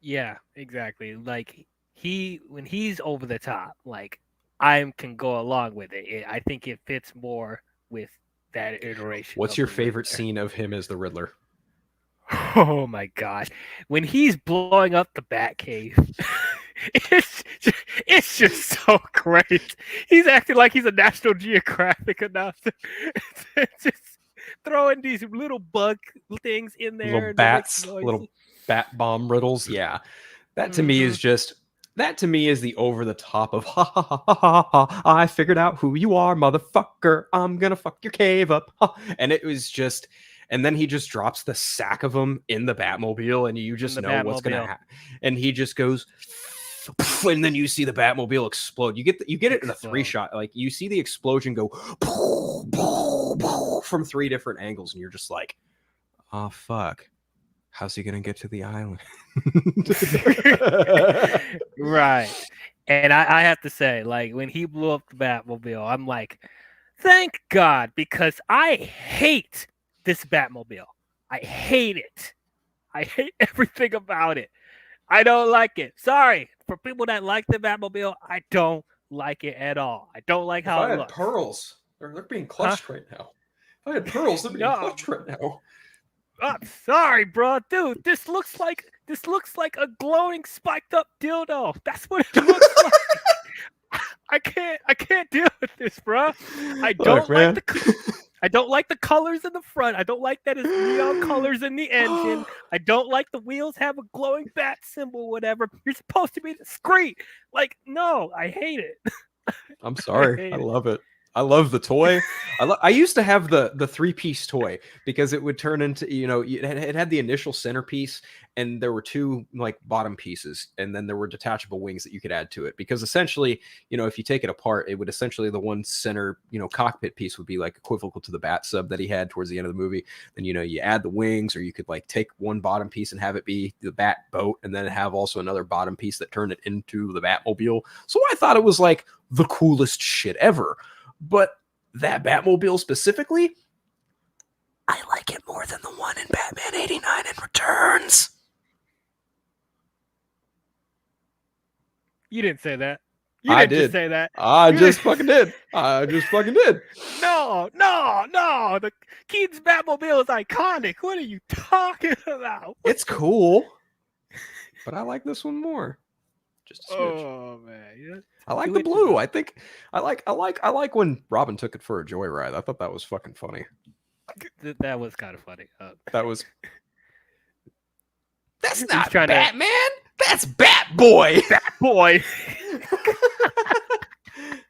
Yeah, exactly. Like when he's over the top, like I can go along with it. I think it fits more with that iteration. What's your favorite scene of him as the Riddler? Oh my gosh. When he's blowing up the Batcave, it's just so great. He's acting like he's a National Geographic announcer. It's just throwing these little bug things in there. Little bats, little bat bomb riddles. Yeah. That to me is just, that to me is the over the top of ha ha ha ha ha ha. I figured out who you are, motherfucker. I'm gonna fuck your cave up. Ha. And it was just, and then he just drops the sack of them in the Batmobile, and you just know what's gonna happen. And he just goes, and then you see the Batmobile explode. You get it in a 3-shot. Like you see the explosion go from 3 different angles, and you're just like, oh fuck. How's he gonna get to the island? Right. And I have to say, like, when he blew up the Batmobile, I'm like, thank God, because I hate this Batmobile. I hate it. I hate everything about it. I don't like it. Sorry. For people that like the Batmobile, I don't like it at all. I don't like how it looks. Pearls. They're being clutched right now. If I had pearls, they're being clutched right now. I'm sorry, bro, dude. This looks like a glowing spiked up dildo. That's what it looks like. I can't deal with this, bro. I don't like the colors in the front. I don't like that it's neon colors in the engine. I don't like the wheels have a glowing bat symbol, whatever. You're supposed to be discreet. Like, no, I hate it. I'm sorry. I love it. I love the toy. I used to have the 3-piece toy because it would turn into, you know, it had the initial centerpiece and there were 2 like bottom pieces, and then there were detachable wings that you could add to it, because essentially, you know, if you take it apart, it would essentially, the one center, you know, cockpit piece would be like equivocal to the bat sub that he had towards the end of the movie. Then, you know, you add the wings, or you could like take one bottom piece and have it be the bat boat, and then have also another bottom piece that turned it into the Batmobile. So I thought it was like the coolest shit ever. But that Batmobile specifically, I like it more than the one in Batman 89 and Returns. You didn't say that. I did. Just say that. I just fucking did. I just fucking did. No. The Keaton's Batmobile is iconic. What are you talking about? It's cool, but I like this one more. Just a smidge. Oh man, yeah. I like the blue. I think I like when Robin took it for a joyride. I thought that was fucking funny. That was kind of funny. That was. That's He's not trying Batman. That's Batboy. Boy.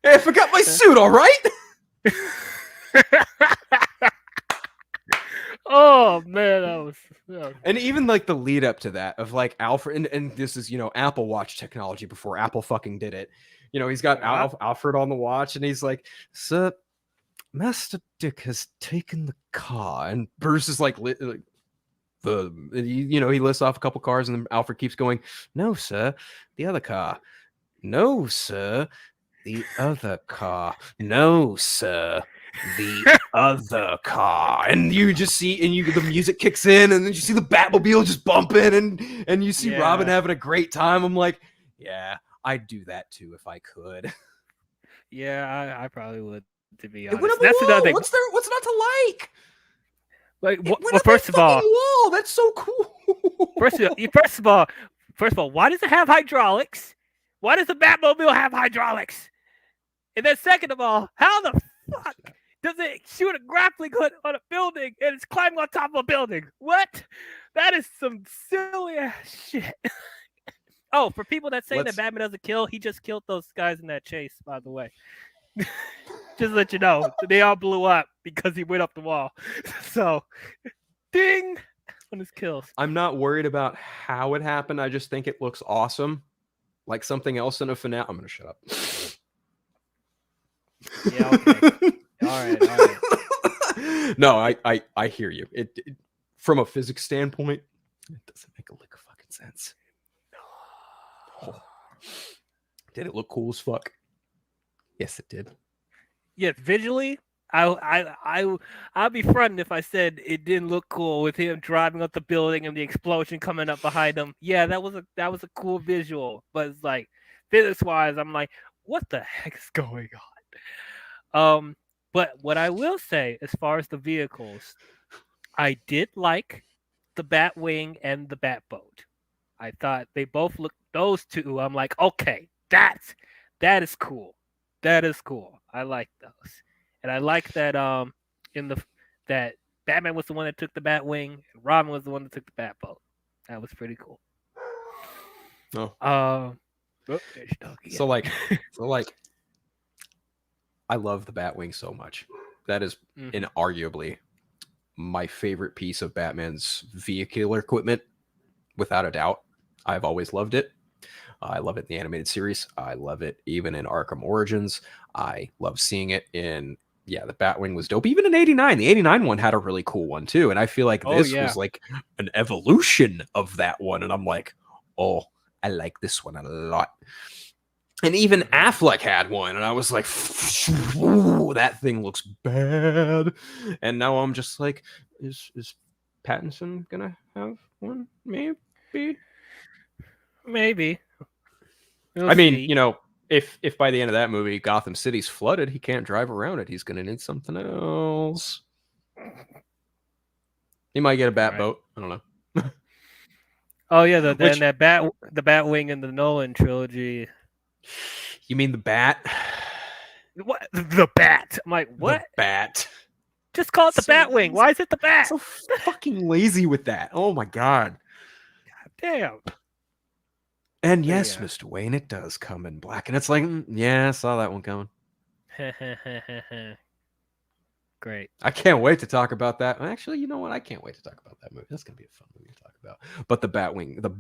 Hey, I forgot my suit. All right. Oh man, that was. And even like the lead up to that of like Alfred, and this is, you know, Apple Watch technology before Apple fucking did it. You know, he's got Alfred on the watch, and he's like, "Sir, Master Dick has taken the car," and Bruce is like you know, he lists off a couple cars, and then Alfred keeps going, "No, sir, the other car. No, sir, the other car. No, sir, the other car." And you just see, and the music kicks in, and then you see the Batmobile just bumping, and you see Robin having a great time. I'm like, yeah, I'd do that too if I could. Yeah, I probably would, to be It honest. went up a That's wall. another thing. What's not to like? Like, It went well, up first a of all, fucking wall. That's so cool. first of all, why does it have hydraulics? Why does the Batmobile have hydraulics? And then second of all, how the fuck does it shoot a grappling hook on a building and it's climbing on top of a building? What? That is some silly ass shit. Oh, for people that say that Batman doesn't kill, he just killed those guys in that chase, by the way. Just to let you know, they all blew up because he went up the wall. So, ding on his kills. I'm not worried about how it happened. I just think it looks awesome, like something else in a finale. I'm gonna shut up. Yeah. Okay. All right. No, I hear you. It from a physics standpoint, it doesn't make a lick of fucking sense. Oh. Did it look cool as fuck? Yes, it did. Yes, visually, I'd be fronting if I said it didn't look cool with him driving up the building and the explosion coming up behind him. Yeah, that was a cool visual, but it's like physics wise, I'm like, what the heck is going on? But what I will say, as far as the vehicles, I did like the Batwing and the Batboat. I thought they both looked, those two. I'm like, okay, that is cool. That is cool. I like those, and I like that that Batman was the one that took the Batwing, and Robin was the one that took the Batboat. That was pretty cool. So like, I love the Batwing so much. That is inarguably my favorite piece of Batman's vehicular equipment, without a doubt. I've always loved it. I love it in the animated series. I love it even in Arkham Origins. I love seeing it in, the Batwing was dope. Even in 89, the 89 one had a really cool one too. And I feel like this was like an evolution of that one. And I'm like, oh, I like this one a lot. And even Affleck had one. And I was like, that thing looks bad. And now I'm just like, is Pattinson going to have one? Maybe. We'll I mean, see. you know, if by the end of that movie Gotham City's flooded, he can't drive around it. He's going to need something else. He might get a Batboat. I don't know. Oh yeah, the Batwing in the Nolan trilogy. You mean the Bat? What, the Bat? I'm like, what? The Bat. Just call it the Batwing. Why is it the Bat? So fucking lazy with that. Oh my god. Damn. And yes, Mr. Wayne, it does come in black. And it's like, I saw that one coming. Great. I can't wait to talk about that. Actually, you know what? I can't wait to talk about that movie. That's going to be a fun movie to talk about. But the Batwing, the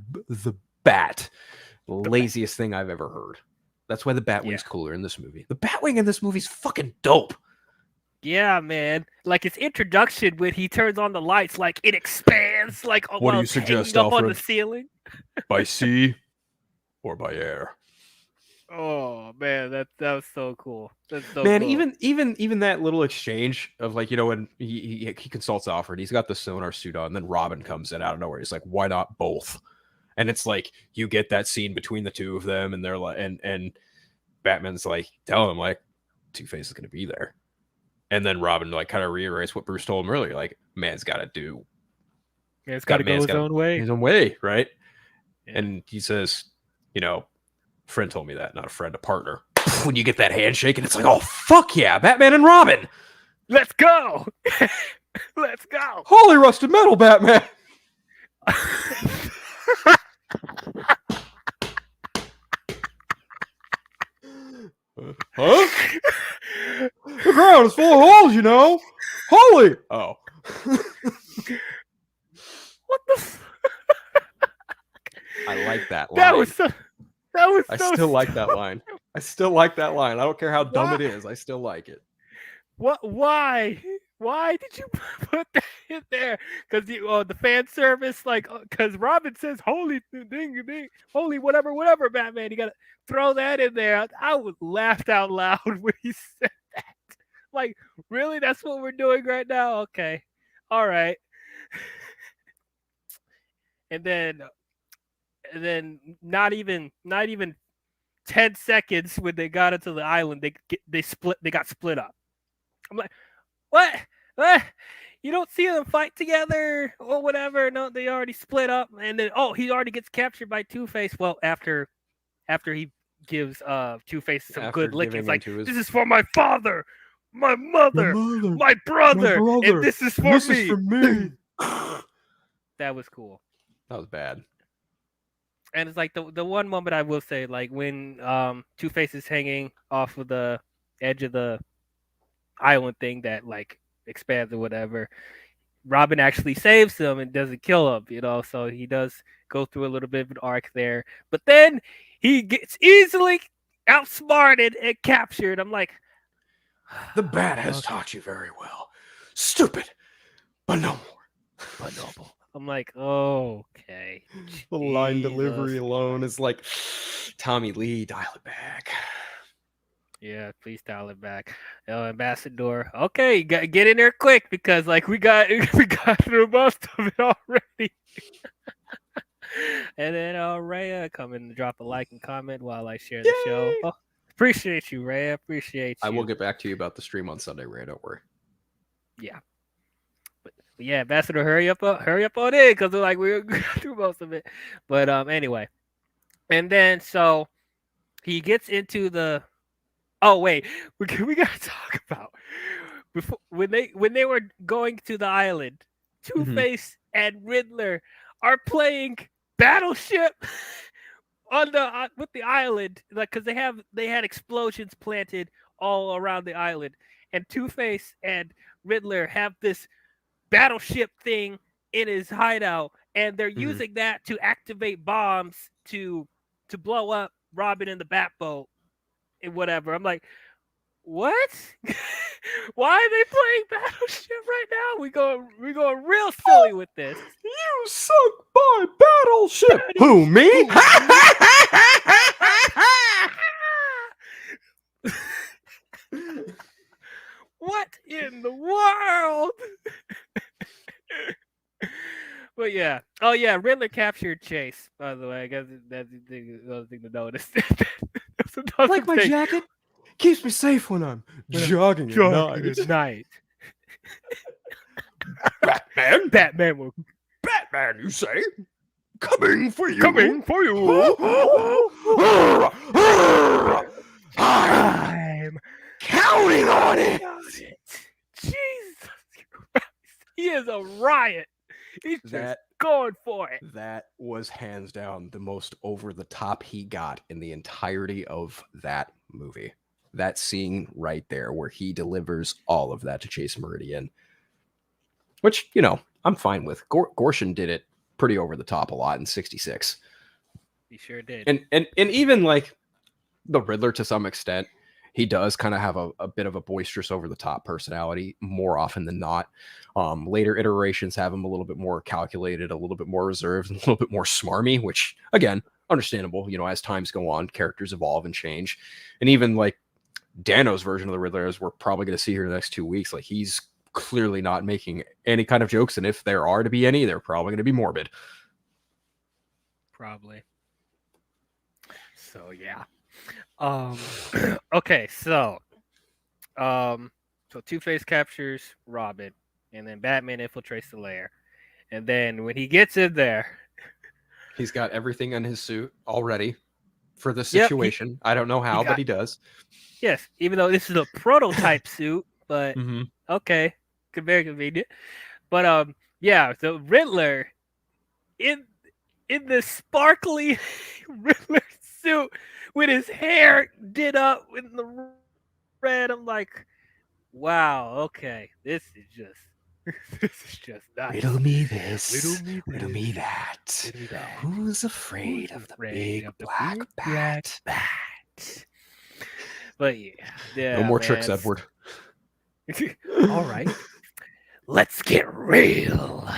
Bat, the laziest thing I've ever heard. That's why the Batwing's cooler in this movie. The Batwing in this movie's fucking dope. Yeah, man. Like its introduction when he turns on the lights, like it expands, like what do you suggest, up Alfred? on the ceiling. By sea or by air? Oh man, that was so cool. That's so man, cool. even that little exchange of like, you know, when he consults Alfred, he's got the sonar suit on, and then Robin comes in out of nowhere. He's like, why not both? And it's like you get that scene between the two of them, and they're like, and Batman's like, tell him like Two-Face is gonna be there. And then Robin like kind of reiterates what Bruce told him earlier, like, man's gotta go his own way, right? Yeah. And he says, you know, friend told me that, not a friend, a partner. When you get that handshake, and it's like, oh fuck yeah, Batman and Robin, let's go. Let's go. Holy rusted metal, Batman. Huh? The ground is full of holes, you know. Holy. Oh. What the? I like that line. That was so. I still like that line. I still like that line. I don't care how dumb it is. I still like it. What? Why? Why did you put that in there? Because the fan service, like, because Robin says, "Holy ding ding, holy whatever, Batman." You gotta throw that in there. I would laughed out loud when he said that. Like, really? That's what we're doing right now? Okay, all right. And then, not even 10 seconds when they got into the island, they got split up. I'm like, what? What? You don't see them fight together or whatever. No, they already split up, and then he already gets captured by Two Face. Well, after he gives Two Face some After good licking, giving it's like, into his this is for my father, my mother, mother, my brother, and this is for this me. is for me. That was cool. That was bad. And it's like the one moment I will say, like when Two Face is hanging off of the edge of the island thing that like expands or whatever. Robin actually saves him and doesn't kill him, so he does go through a little bit of an arc there. But then he gets easily outsmarted and captured. I'm like, The bat has taught you very well. Stupid, but no more. but noble. I'm like, okay. The line Jesus. delivery alone is like, Tommy Lee, dial it back. Yeah, please dial it back. Ambassador. Okay, get in there quick because like we got through most of it already. And then Rhea, come and drop a like and comment while I share the show. Yay! Oh, appreciate you, Rhea. Appreciate you. I will get back to you about the stream on Sunday, Ray. Don't worry. Yeah. But yeah, Ambassador, hurry up on it because like we got through most of it. But anyway, and then so he gets into the. Oh wait, we gotta talk about before when they were going to the island. Two-Face and Riddler are playing Battleship on the with the island, like because they had explosions planted all around the island, and Two-Face and Riddler have this Battleship thing in his hideout, and they're using that to activate bombs to blow up Robin in the Batboat and whatever. I'm like, what? Why are they playing Battleship right now? We going real silly with this. You sunk my battleship. Who, me? What in the world? But yeah. Oh yeah, Riddler captured Chase, by the way. I guess that's the other thing to notice. I like my jacket. Keeps me safe when I'm jogging at night. Batman will. Batman, you say? Coming for you. Coming for you. I'm counting on it. Jesus Christ. He is a riot. He's just going for it. That was hands down the most over the top he got in the entirety of that movie. That scene right there where he delivers all of that to Chase Meridian, which, I'm fine with. Gorshin did it pretty over the top a lot in 66. He sure did. And even like the Riddler to some extent, he does kind of have a bit of a boisterous over the top personality more often than not. Later iterations have him a little bit more calculated, a little bit more reserved, and a little bit more smarmy, which again, understandable. As times go on, characters evolve and change. And even like Dano's version of the Riddler, as we're probably going to see here in the next 2 weeks, like he's clearly not making any kind of jokes. And if there are to be any, they're probably going to be morbid. Probably. So yeah. Okay, so Two-Face captures Robin, and then Batman infiltrates the lair. And then when he gets in there, he's got everything in his suit already for the situation. I don't know how, but he does. Yes, even though this is a prototype suit, but okay, very convenient. But yeah, the Riddler in the sparkly Riddler suit with his hair did up in the red. I'm like, wow, okay, this is just nice. Riddle me this, riddle me that. that. Who's afraid of the big black bat? But yeah, No more tricks, Edward. All right, let's get real.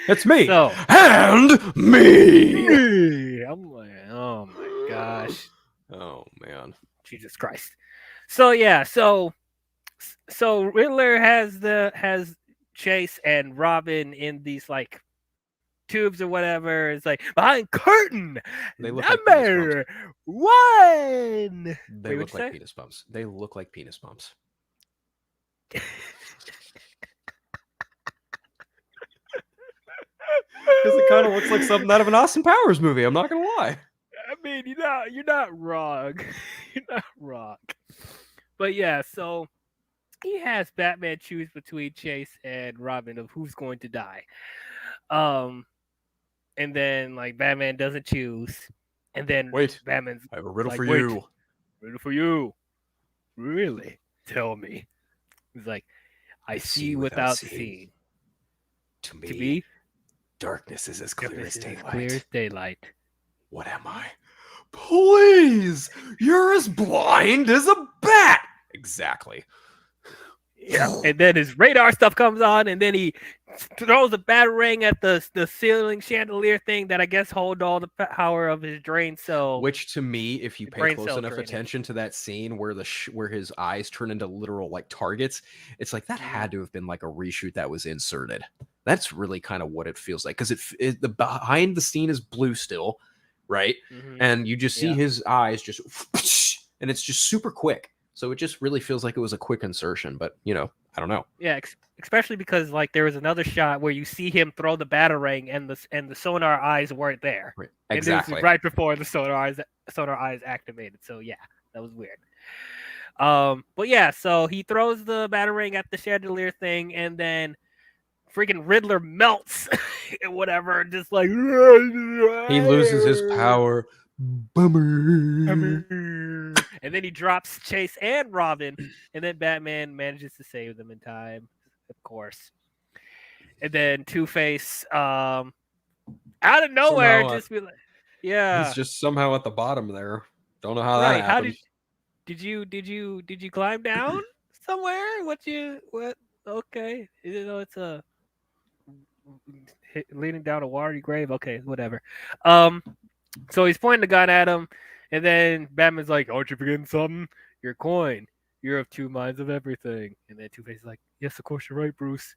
It's me So, and me. I'm like, oh my gosh, Oh man. Jesus Christ. So yeah, so Riddler has Chase and Robin in these like tubes or whatever. It's like behind curtain They look like penis bumps. number one. They Wait, look what'd like you say? penis bumps. They look like penis bumps. Because it kind of looks like something out of an Austin Powers movie. I'm not gonna lie. I mean, you're not wrong. You're not wrong. But yeah, so he has Batman choose between Chase and Robin of who's going to die. Um, and then like Batman doesn't choose, and then Wait, Batman's I have a riddle like, for "Wait, you. riddle for you. Really? Tell me." He's like, "I see without seeing. To To me, darkness is as darkness is as clear as daylight." What am I? Please, you're as blind as a bat. Exactly. Yeah. And then his radar stuff comes on, and then he throws a batarang at the ceiling chandelier thing that I guess hold all the power of his drain cell. Which to me, if you The pay brain close cell enough drainage. attention to that scene where where his eyes turn into literal like targets, it's like that had to have been like a reshoot that was inserted. That's really kind of what it feels like, because the behind the scene is blue still, right? And you just see his eyes just, and it's just super quick. So it just really feels like it was a quick insertion, but you know, I don't know. Yeah, especially because like there was another shot where you see him throw the batarang and the sonar eyes weren't there. Right. And Exactly. this is right before the sonar eyes activated. So yeah, that was weird. But yeah, so he throws the batarang at the chandelier thing, and then freaking Riddler melts and whatever, just like He loses his power. Bummer. And then he drops Chase and Robin, and then Batman manages to save them in time, of course. And then Two-Face, out of nowhere, Somehow, just be like, "Yeah, He's just somehow at the bottom there. Don't know how right." that How happened. did you climb down somewhere? What? Okay, you know it's a leaning down a watery grave. Okay, whatever. So he's pointing the gun at him, and then Batman's like, "Aren't you forgetting something? Your coin. You're of two minds of everything." And then Two-Face is like, "Yes, of course you're right, Bruce.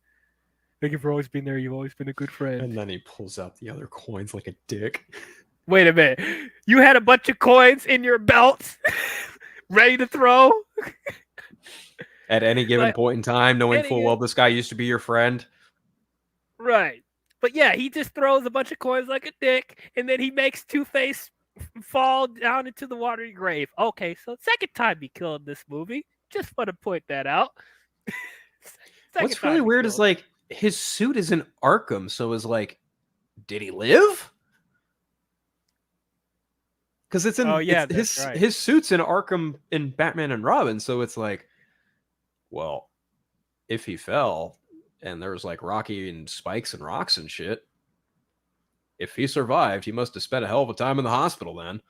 Thank you for always being there. You've always been a good friend." And then he pulls out the other coins like a dick. Wait a minute. You had a bunch of coins in your belt, ready to throw? At any given Like, point in time, knowing full well this guy used to be your friend. right. But yeah, he just throws a bunch of coins like a dick, and then he makes Two-Face fall down into the watery grave. Okay, so second time he killed this movie. Just want to point that out. What's really weird is like his suit is in Arkham, so is like, did he live? Because it's in his suit's in Arkham in Batman and Robin, so it's like, well, if he fell and there was like Rocky and spikes and rocks and shit, if he survived, he must have spent a hell of a time in the hospital then.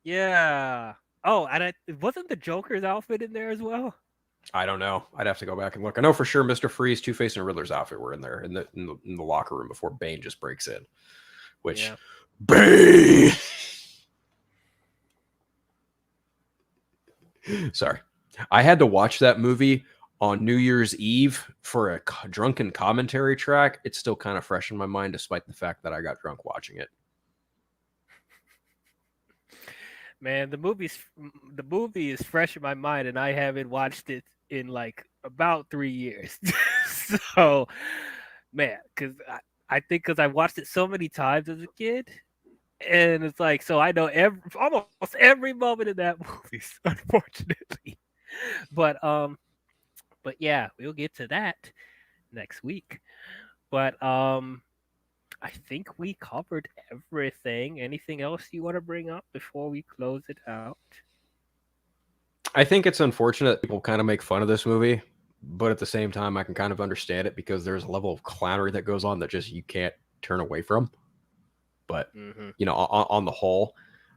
Yeah. Oh, and wasn't the Joker's outfit in there as well? I don't know. I'd have to go back and look. I know for sure Mr. Freeze, Two-Face, and Riddler's outfit were in there in the locker room before Bane just breaks in. Which Bane. Sorry. I had to watch that movie on New Year's Eve for a drunken commentary track. It's still kind of fresh in my mind, despite the fact that I got drunk watching it. Man, the movie is fresh in my mind, and I haven't watched it in like about 3 years. So, man, because I think because I watched it so many times as a kid, and it's like so I know almost every moment in that movie, unfortunately. But yeah, we'll get to that next week. But I think we covered everything. Anything else you want to bring up before we close it out? I think it's unfortunate that people kind of make fun of this movie, but at the same time, I can kind of understand it because there's a level of clownery that goes on that just you can't turn away from. But you know, on the whole,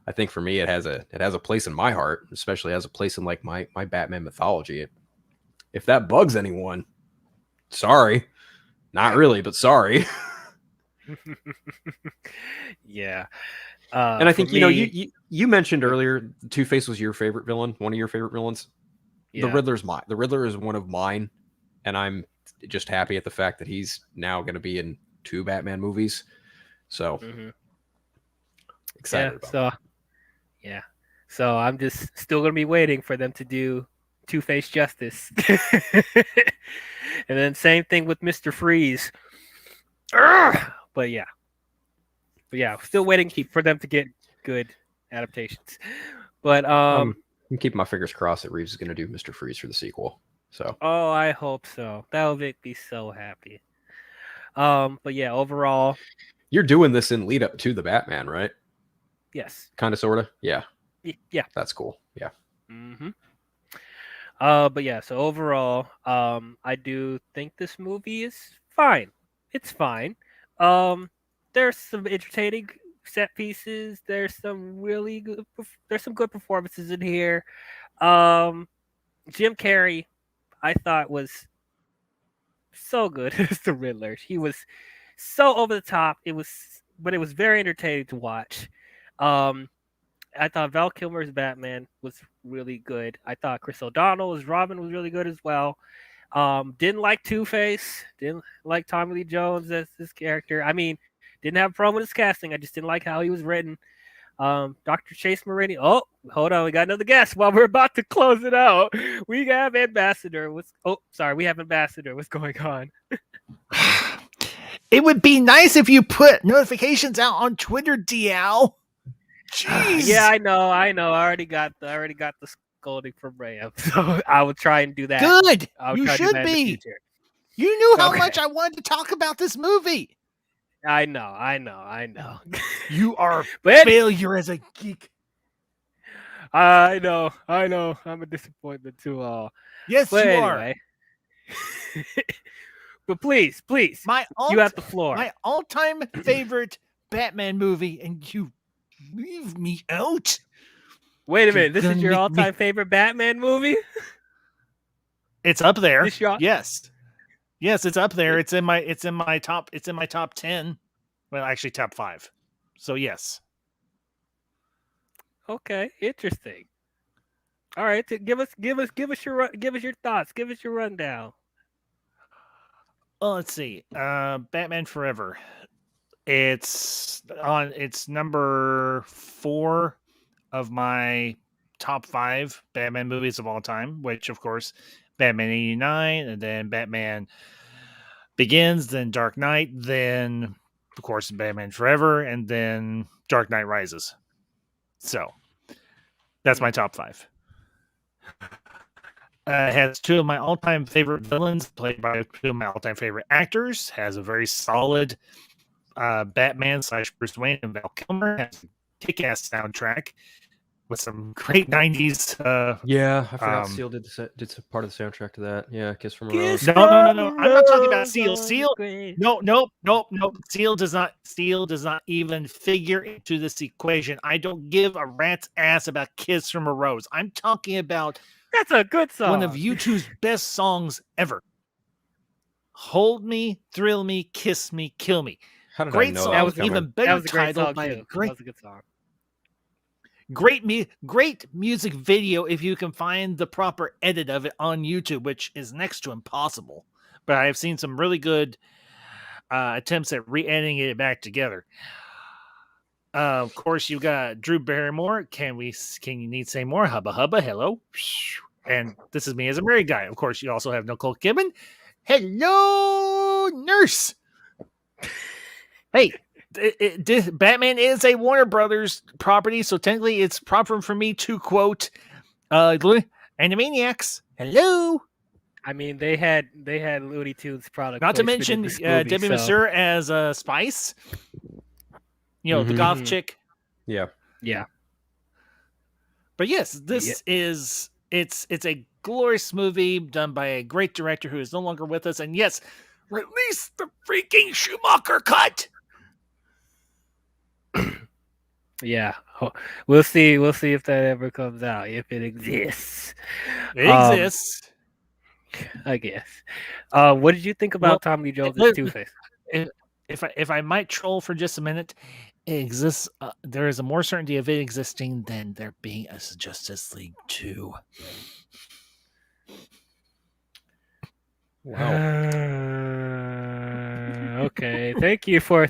I think for me, it has a place in my heart, especially has a place in like my Batman mythology. if that bugs anyone, sorry. Not really, but sorry. Yeah. And I think, for you know, me, you mentioned earlier Two-Face was your favorite villain, one of your favorite villains. The yeah. Riddler's mine. The Riddler is one of mine, and I'm just happy at the fact that he's now going to be in 2 Batman movies. So Mhm. excited Yeah. about So that. yeah. So I'm just still gonna be waiting for them to do Two-Face justice. And then same thing with Mr. Freeze. Urgh! But yeah, still waiting Keep for them to get good adaptations. But I'm keeping my fingers crossed that Reeves is going to do Mr. Freeze for the sequel. So oh, I hope so. That would make me so happy. But yeah, overall, you're doing this in lead up to the Batman, right? yes. Kind of, sort of. Yeah, Yeah. that's cool. Yeah. Mm-hmm. But yeah, so overall, I do think this movie is fine. It's fine. Um, there's some entertaining set pieces. There's some really good. There's some good performances in here. Um, Jim Carrey, I thought was so good as the Riddler. He was so over the top. But it was very entertaining to watch. Um, I thought Val Kilmer's Batman was really good. I thought Chris O'Donnell as Robin was really good as well. Didn't like Two Face. Didn't like Tommy Lee Jones as his character. I mean, didn't have a problem with his casting. I just didn't like how he was written. Dr. Chase Marini. Oh, hold on, we got another guest. While we're about to close it out, we have Ambassador. We have Ambassador. What's going on? It would be nice if you put notifications out on Twitter, DL. Jeez. Yeah, I know. I already got the scolding from Ram, so I will try and do that. Good. I'll You try to do should that in the be. future. You knew how Okay. much I wanted to talk about this movie. I know. You are But failure as a geek. I know. I'm a disappointment to all. Yes, But you anyway. But please, you have the floor. My all-time favorite Batman movie, and you leave me out. Wait a minute. You're This is gonna your make all-time favorite Batman movie? It's up there. This your- Yes, it's up there. It's in my top 10. Well, actually, top 5. So yes. Okay, interesting. All right, give us your thoughts. Give us your rundown. Well, let's see. Batman Forever. It's number 4 of my top 5 Batman movies of all time, which of course Batman 89, and then Batman Begins, then Dark Knight, then of course Batman Forever, and then Dark Knight Rises. So that's my top 5. It has 2 of my all-time favorite villains played by 2 of my all-time favorite actors. Has a very solid Batman / Bruce Wayne and Val Kilmer. Has a kick-ass soundtrack with some great 90s. Yeah, I forgot Seal did some part of the soundtrack to that. Yeah, Kiss from a Rose. No. I'm not talking about Seal. Nope. Seal does not even figure into this equation. I don't give a rat's ass about Kiss from a Rose. I'm talking about That's a good song. one of U2's best songs ever. Hold Me, Thrill Me, Kiss Me, Kill Me. How did I Great know song. that was Even coming? better That was a great title song by too. a great That was a good song. great music video if you can find the proper edit of it on YouTube, which is next to impossible. But I have seen some really good attempts at re-editing it back together. Of course, you got Drew Barrymore. Can you need to say more? Hubba hubba, hello. And this is me as a married guy. Of course, you also have Nicole Kidman. Hello, nurse. Hey, Batman is a Warner Brothers property, so technically it's proper for me to quote Animaniacs. Hello. I mean, they had Looney Tunes product. Not to placement in mention this movie, Debbie so- Mazur as Spice. You know, the Mhm. goth chick. Yeah. Yeah. But yes, this is it's a glorious movie done by a great director who is no longer with us. And yes, release the freaking Schumacher cut. Yeah. We'll see if that ever comes out, if it exists. It exists. I guess. What did you think about Well, Tommy Jones as let- Two-Face? if I might troll for just a minute, it exists. There is a more certainty of it existing than there being a Justice League 2. Wow. Okay. Thank you for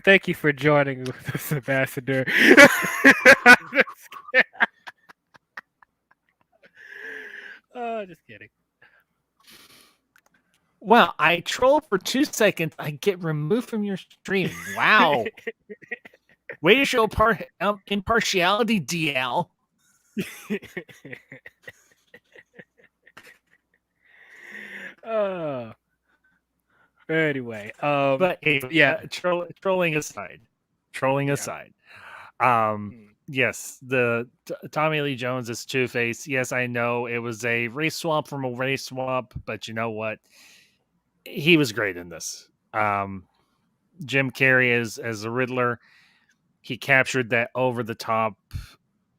joining with us, Ambassador. Just kidding. Wow, I troll for 2 seconds. I get removed from your stream. Wow. Way to show impartiality, DL. uh, anyway, But hey, yeah. trolling aside, yes, the Tommy Lee Jones is Two-Face. Yes, I know it was a race swap from a race swap, but you know what? He was great in this. Jim Carrey as the Riddler, he captured that over the top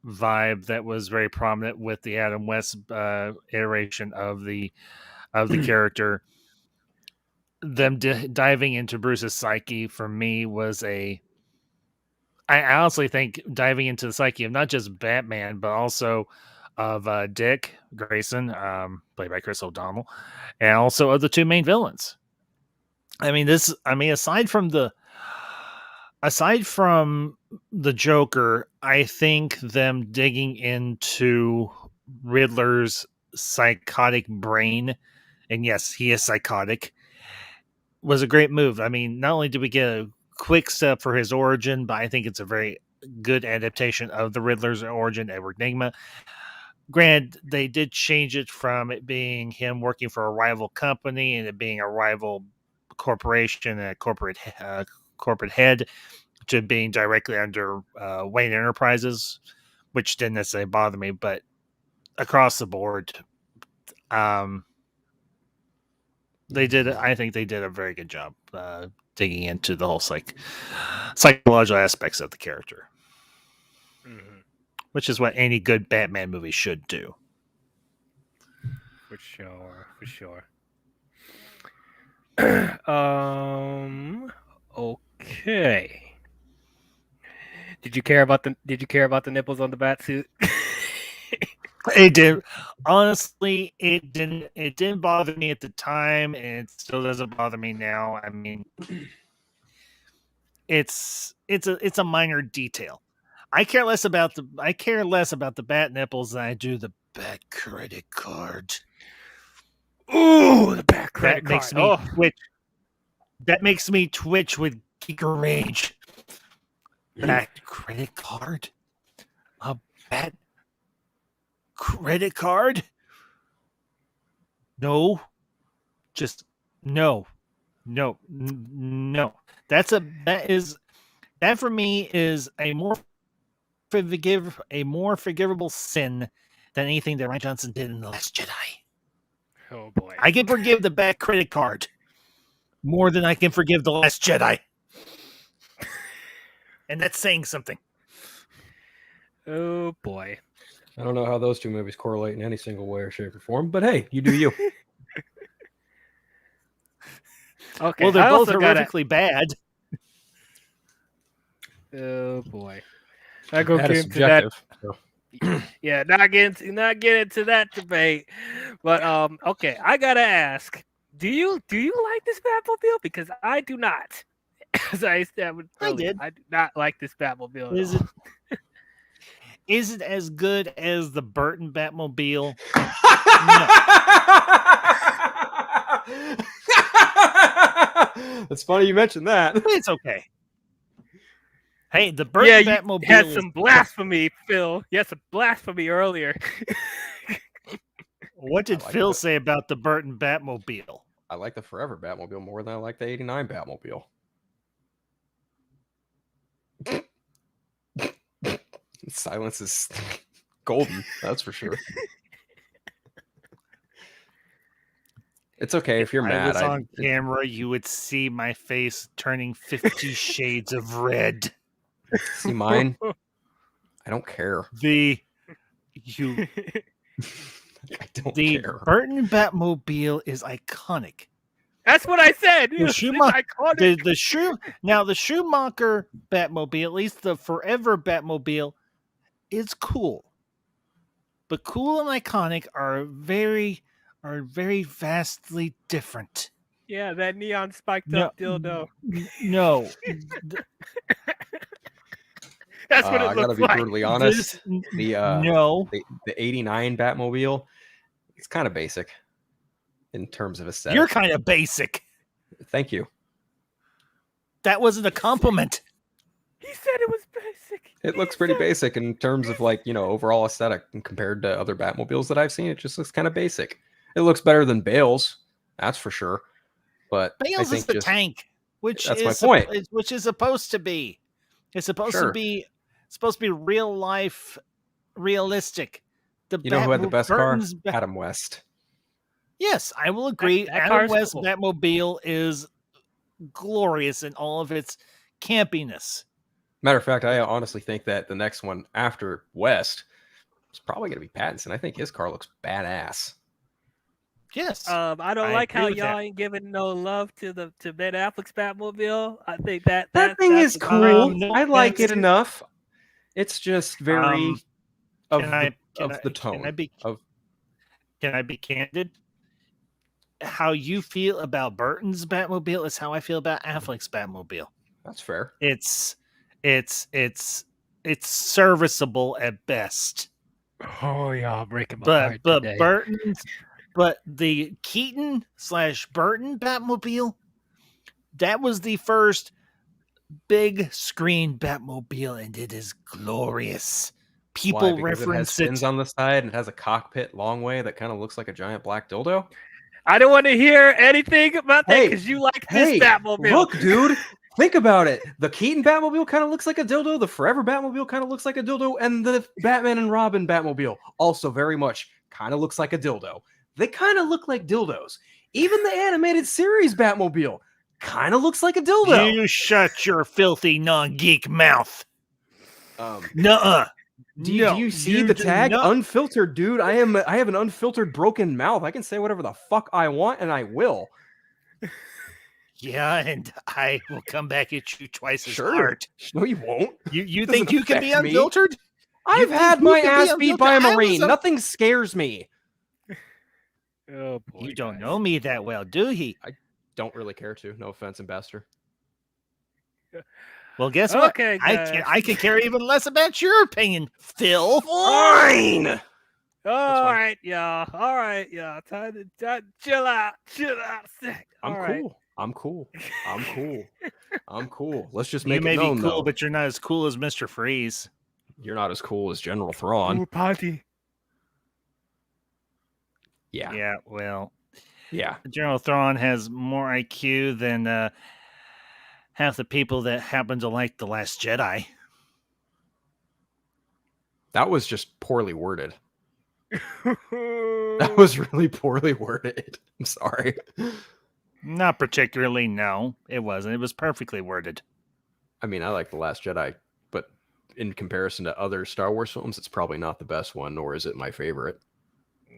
vibe that was very prominent with the Adam West iteration of the character. Them diving into Bruce's psyche for me was I honestly think diving into the psyche of not just Batman, but also of Dick Grayson, played by Chris O'Donnell, and also of the two main villains. Aside from the Joker, I think them digging into Riddler's psychotic brain, and yes, he is psychotic, was a great move. I mean, not only did we get a quick step for his origin, but I think it's a very good adaptation of the Riddler's origin, Edward Nygma. Granted, they did change it from it being him working for a rival company and it being a rival corporation and a corporate head to being directly under Wayne Enterprises, which didn't necessarily bother me, but across the board, I think they did a very good job digging into the whole psychological aspects of the character, which is what any good Batman movie should do. For sure. Okay. Did you care about the nipples on the bat suit? It did. Honestly, it didn't bother me at the time, and it still doesn't bother me now. I mean, it's a minor detail. I care less about the bat nipples than I do the bat credit card. Ooh, the bat credit That makes card. me twitch. That makes me twitch with geeker rage. Bat credit card? A bat credit card? No. Just no. No. That for me is a more forgivable sin than anything that Ryan Johnson did in The Last Jedi. Oh boy. I can forgive the bat credit card more than I can forgive The Last Jedi. And that's saying something. Oh boy. I don't know how those two movies correlate in any single way or shape or form, but hey, you do you. Okay. Well, they're both horrifically bad. Oh boy. I go That get is into that. subjective. So. Yeah, not get into that debate. But okay, I gotta ask: Do you like this Batmobile? Because I do not. As I said earlier, I do not like this Batmobile. Is it as good as the Burton Batmobile? It's funny you mentioned that. It's okay. Hey, the Burton Batmobile had some blasphemy, Phil. You had some blasphemy earlier. What did Phil say about the Burton Batmobile? I like the Forever Batmobile more than I like the 89 Batmobile. Silence is golden, that's for sure. It's okay if you're mad. If I was on camera, you would see my face turning 50 shades of red. See mine? I don't care. I don't The care. Burton Batmobile is iconic. That's what I said. The It's Schumacher, iconic. the Schumacher Batmobile, at least the Forever Batmobile, is cool. But cool and iconic are very vastly different. Yeah, that neon spiked No, up dildo. no, That's what it I gotta looks be like. brutally honest. no. The '89 Batmobile, it's kind of basic in terms of aesthetic. You're kind of basic. Thank you. That wasn't a compliment. He said it was basic. It looks pretty basic in terms of like, overall aesthetic, and compared to other Batmobiles that I've seen. It just looks kind of basic. It looks better than Bale's, that's for sure. But I Bale's think is the tank, which that's is my point. Which is supposed to be. It's supposed Sure. to be real life, realistic. The You know who had the best Burton's car? Adam West. Yes, I will agree. That Adam car's West cool. Batmobile is glorious in all of its campiness. Matter of fact, I honestly think that the next one after West is probably going to be Pattinson. I think his car looks badass. Yes, I don't I like agree how with y'all that. ain't giving no love to Ben Affleck's Batmobile. I think That that's is a- cool. no I like offense it to- enough. It's just very of the tone. Can I be candid? How you feel about Burton's Batmobile is how I feel about Affleck's Batmobile. That's fair. It's serviceable at best. Oh, y'all breaking my heart But today. the Keaton / Burton Batmobile, that was the first big screen Batmobile, and it is glorious. People Why? Because reference it has fins on the side and it has a cockpit long way that kind of looks like a giant black dildo. I don't want to hear anything about that Hey, because you like Hey, this Batmobile. look, dude. Think about it. The Keaton Batmobile kind of looks like a dildo. The Forever Batmobile kind of looks like a dildo. And the Batman and Robin Batmobile also very much kind of looks like a dildo. They kind of look like dildos. Even the animated series Batmobile kind of looks like a dildo. You shut your filthy non-geek mouth. Nuh-uh. Do you see the tag? Unfiltered, dude. I have an unfiltered broken mouth. I can say whatever the fuck I want, and I will. Yeah, and I will come back at you twice as Sure. hard. No, you won't. You Doesn't think you can be affect me. unfiltered? I've think had you my can be ass beat by a unfiltered? I was Marine. a- Nothing scares me. Oh, boy, You don't guys. know me that well, do he? Don't really care to. No offense, Ambassador. Well, guess what? Okay, I guys. can care even less about your opinion, Phil. Fine. All fine. right, y'all. All right, y'all. Time to chill out. Chill out a sec. I'm All right. cool. I'm cool. I'm cool. I'm cool. Let's just You make may it be known, cool, though. but you're not as cool as Mr. Freeze. You're not as cool as General Thrawn. Ooh, party. Yeah. Yeah, well, Yeah. General Thrawn has more IQ than half the people that happen to like The Last Jedi. That was just poorly worded. That was really poorly worded. I'm sorry. Not particularly, no. It wasn't. It was perfectly worded. I mean, I like The Last Jedi, but in comparison to other Star Wars films, it's probably not the best one, nor is it my favorite.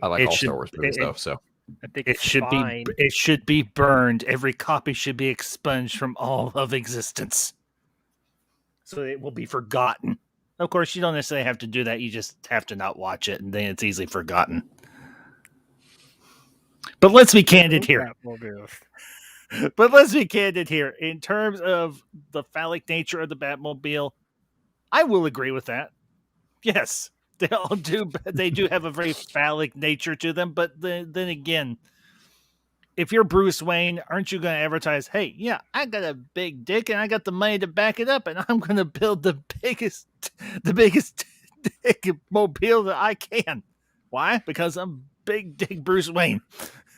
I like It all should- Star Wars movies, it- though, so. I think It it's should fine. be it should be burned. Every copy should be expunged from all of existence. So it will be forgotten. Of course, you don't necessarily have to do that. You just have to not watch it, and then it's easily forgotten. But let's be candid here. But let's be candid here. In terms of the phallic nature of the Batmobile, I will agree with that. Yes, they all do. They do have a very phallic nature to them. But then again, if you're Bruce Wayne, aren't you going to advertise, hey, yeah, I got a big dick and I got the money to back it up, and I'm going to build the biggest dick mobile that I can. Why? Because I'm big dick Bruce Wayne.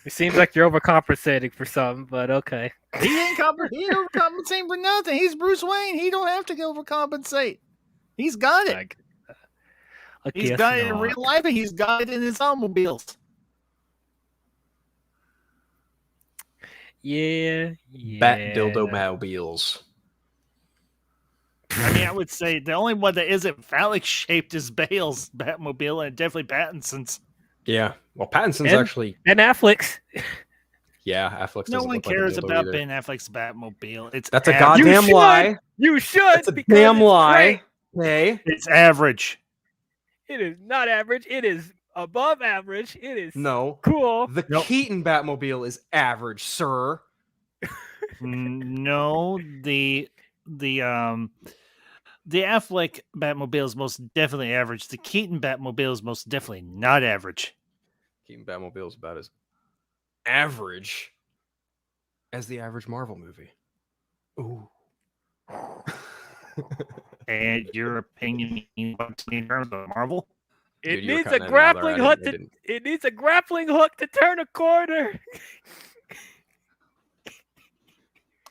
It seems like you're overcompensating for something, but okay. He ain't overcompensating for nothing. He's Bruce Wayne. He don't have to overcompensate. He's got it. I He's guess got it in not. real life, and he's got it in his automobiles. Yeah. Bat dildo mobiles. I mean, I would say the only one that isn't phallic shaped is Bale's Batmobile, and definitely Pattinson's. Yeah. Well, Pattinson's And- actually. And Affleck's. Yeah, Affleck No doesn't one look like a cares dildo about either. Ben Affleck's Batmobile. It's That's a average. goddamn should. lie. You should. That's a because damn it's lie. great. Okay. It's average. It is not average. It is above average. It is No. cool. The Nope. Keaton Batmobile is average, sir. No, the Affleck Batmobile is most definitely average. The Keaton Batmobile is most definitely not average. Keaton Batmobile is about as average as the average Marvel movie. Ooh. And your opinion in terms of Marvel? It Dude, you were needs a cutting in and out there. grappling I hook. didn't- It needs a grappling hook to turn a corner.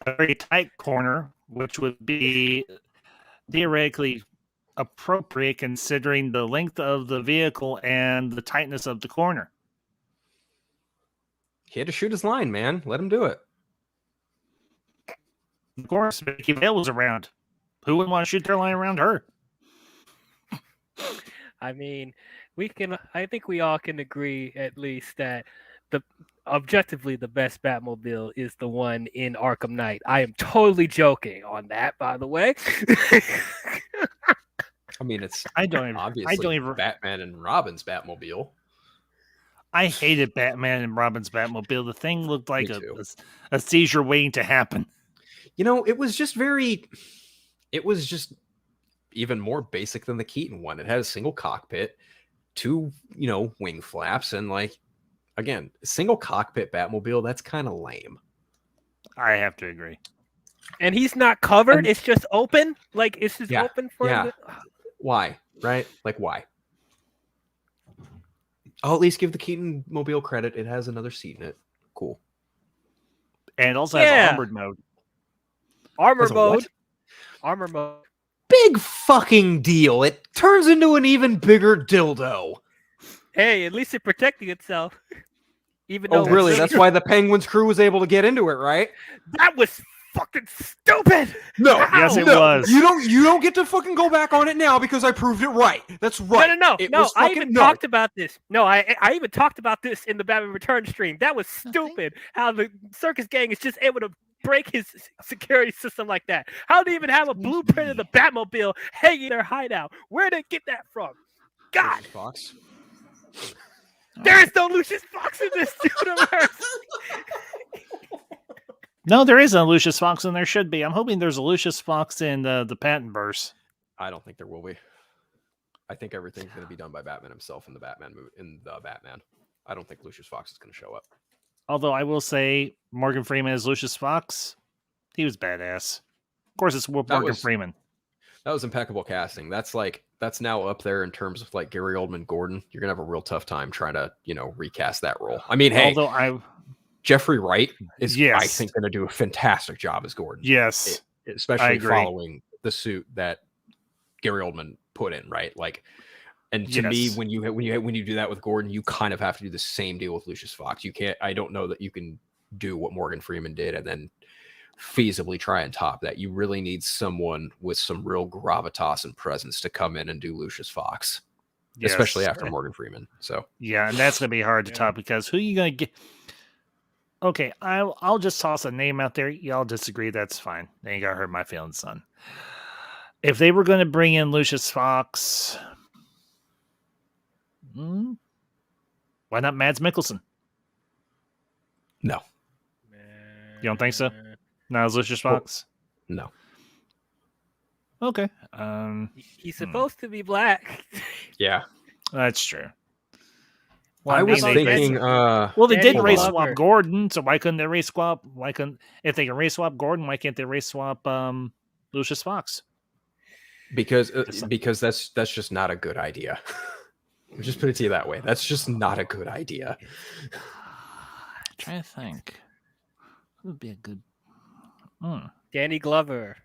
A very tight corner, which would be theoretically appropriate considering the length of the vehicle and the tightness of the corner. He had to shoot his line, man. Let him do it. Of course, Mickey Vale was around. Who wouldn't want to shoot their line around her? I mean, I think we all can agree at least that objectively the best Batmobile is the one in Arkham Knight. I am totally joking on that, by the way. I mean, it's I don't even. obviously Batman and Robin's Batmobile. I hated Batman and Robin's Batmobile. The thing looked like Me too. a seizure waiting to happen. You know, it was just even more basic than the Keaton one. It had a single cockpit, 2, wing flaps, and again, single cockpit Batmobile, that's kind of lame. I have to agree. And he's not covered. It's just open. It's just Yeah, open for yeah. him. Why? Right? Why? I'll at least give the Keaton Mobile credit. It has another seat in it. Cool. And it also has Yeah. armored mode. Armor Has a mode. what? Armor mode. Big fucking deal. It turns into an even bigger dildo. Hey, at least it protected itself. Even Oh, though really? That's why the Penguins crew was able to get into it, right? that was fucking stupid. No, Yes, it no. was. You don't get to fucking go back on it now because I proved it right. That's right. No. It No, was I fucking- even no. talked about this. No, I even talked about this in the Batman Return stream. That was stupid. How the circus gang is just able to break his security system like that. How do they even have a blueprint of the Batmobile hanging in their hideout? Where did they get that from? God, Lucius Fox. there is no Lucius Fox in this universe. No, there is a Lucius Fox, and there should be. I'm hoping there's a Lucius Fox in the Pattonverse. I don't think there will be. I think everything's going to be done by Batman himself in the Batman movie. In the Batman, I don't think Lucius Fox is going to show up. Although I will say, Morgan Freeman as Lucius Fox, he was badass. Of course, it's Morgan was- Freeman. That was impeccable casting. That's now up there in terms of Gary Oldman Gordon. You're gonna have a real tough time trying to recast that role. I mean, hey, Although Jeffrey Wright is I Yes. think going to do a fantastic job as Gordon. yes, Especially agree. following the suit that Gary Oldman put in, right? And to me, Yes. when you do that with Gordon, you kind of have to do the same deal with Lucius Fox. You can't. I don't know that you can do what Morgan Freeman did and then feasibly try and top that. You really need someone with some real gravitas and presence to come in and do Lucius Fox, especially yes. after Morgan Freeman. So Yeah, and that's gonna be hard to Yeah. top because who you gonna get? Okay, I'll just toss a name out there. Y'all disagree? That's fine. They ain't gonna hurt my feelings, son. If they were gonna bring in Lucius Fox, why not Mads Mikkelsen? no, You don't think so? Not as Lucius Well- Fox. no. Okay, He's supposed to be black. Yeah, that's true. I was they- thinking. Well, they Danny did race Glover. swap Gordon, so why couldn't they race swap? If they can race swap Gordon, why can't they race swap Lucius Fox? because that's just not a good idea. I'll just put it to you that way. That's just not a good idea. Trying to think. What would be a good? Danny Glover.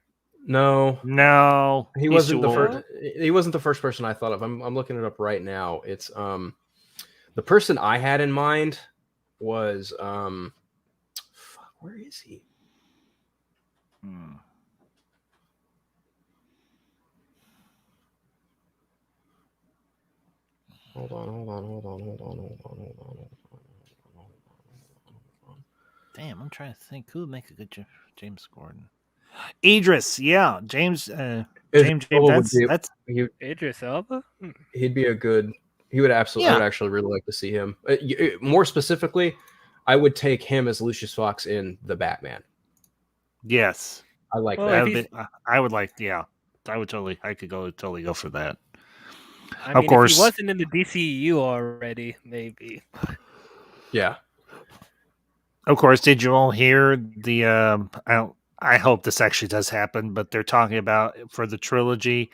No, No, he he's wasn't too the old. first. He wasn't the first person I thought of. I'm looking it up right now. It's the person I had in mind was fuck, where is he? Hold on. Damn, I'm trying to think who would make a good James Gordon. Idris, yeah, James. James. That's Idris Elba. he'd be a good. He would absolutely. I would actually really like to see him. More specifically, I would take him as Lucius Fox in the Batman. Yes, I like Well, that. I would like. Yeah, I would totally. I could totally go for that. I mean, of course, if he wasn't in the DCU already, maybe. Yeah. Of course, did you all hear the? I hope this actually does happen, but they're talking about for the trilogy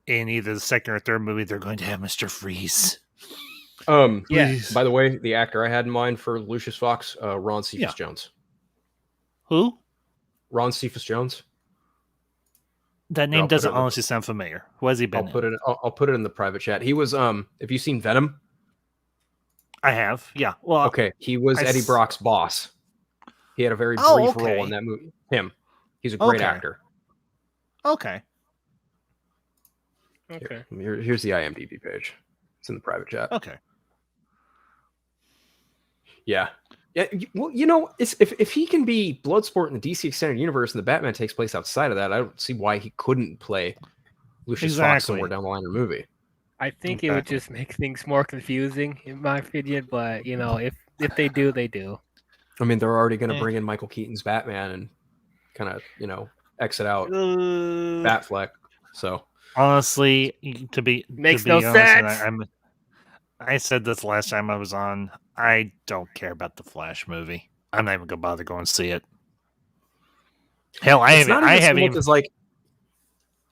in either the second or third movie, they're going to have Mr. Freeze. Yeah. By the way, the actor I had in mind for Lucius Fox, Ron Cephas Jones. Who? Ron Cephas Jones. That name doesn't honestly sound familiar. Who has he been? I'll put it in the private chat. He was have you seen Venom? I have. Yeah. Well, okay. He was Eddie Brock's boss. He had a very brief role in that movie. He's a great actor. Okay. Okay. Here's the IMDb page. It's in the private chat. Okay. Yeah. Yeah. Well, if he can be Bloodsport in the DC Extended Universe and the Batman takes place outside of that, I don't see why he couldn't play Lucius Fox somewhere down the line in the movie. I think it would just make things more confusing, in my opinion. But if they do, they do. I mean, they're already going to bring in Michael Keaton's Batman and kind of exit out Batfleck. So honestly, makes no honest, sense. I said this last time I was on. I don't care about the Flash movie. I'm not even gonna bother going to see it. Hell, I haven't even.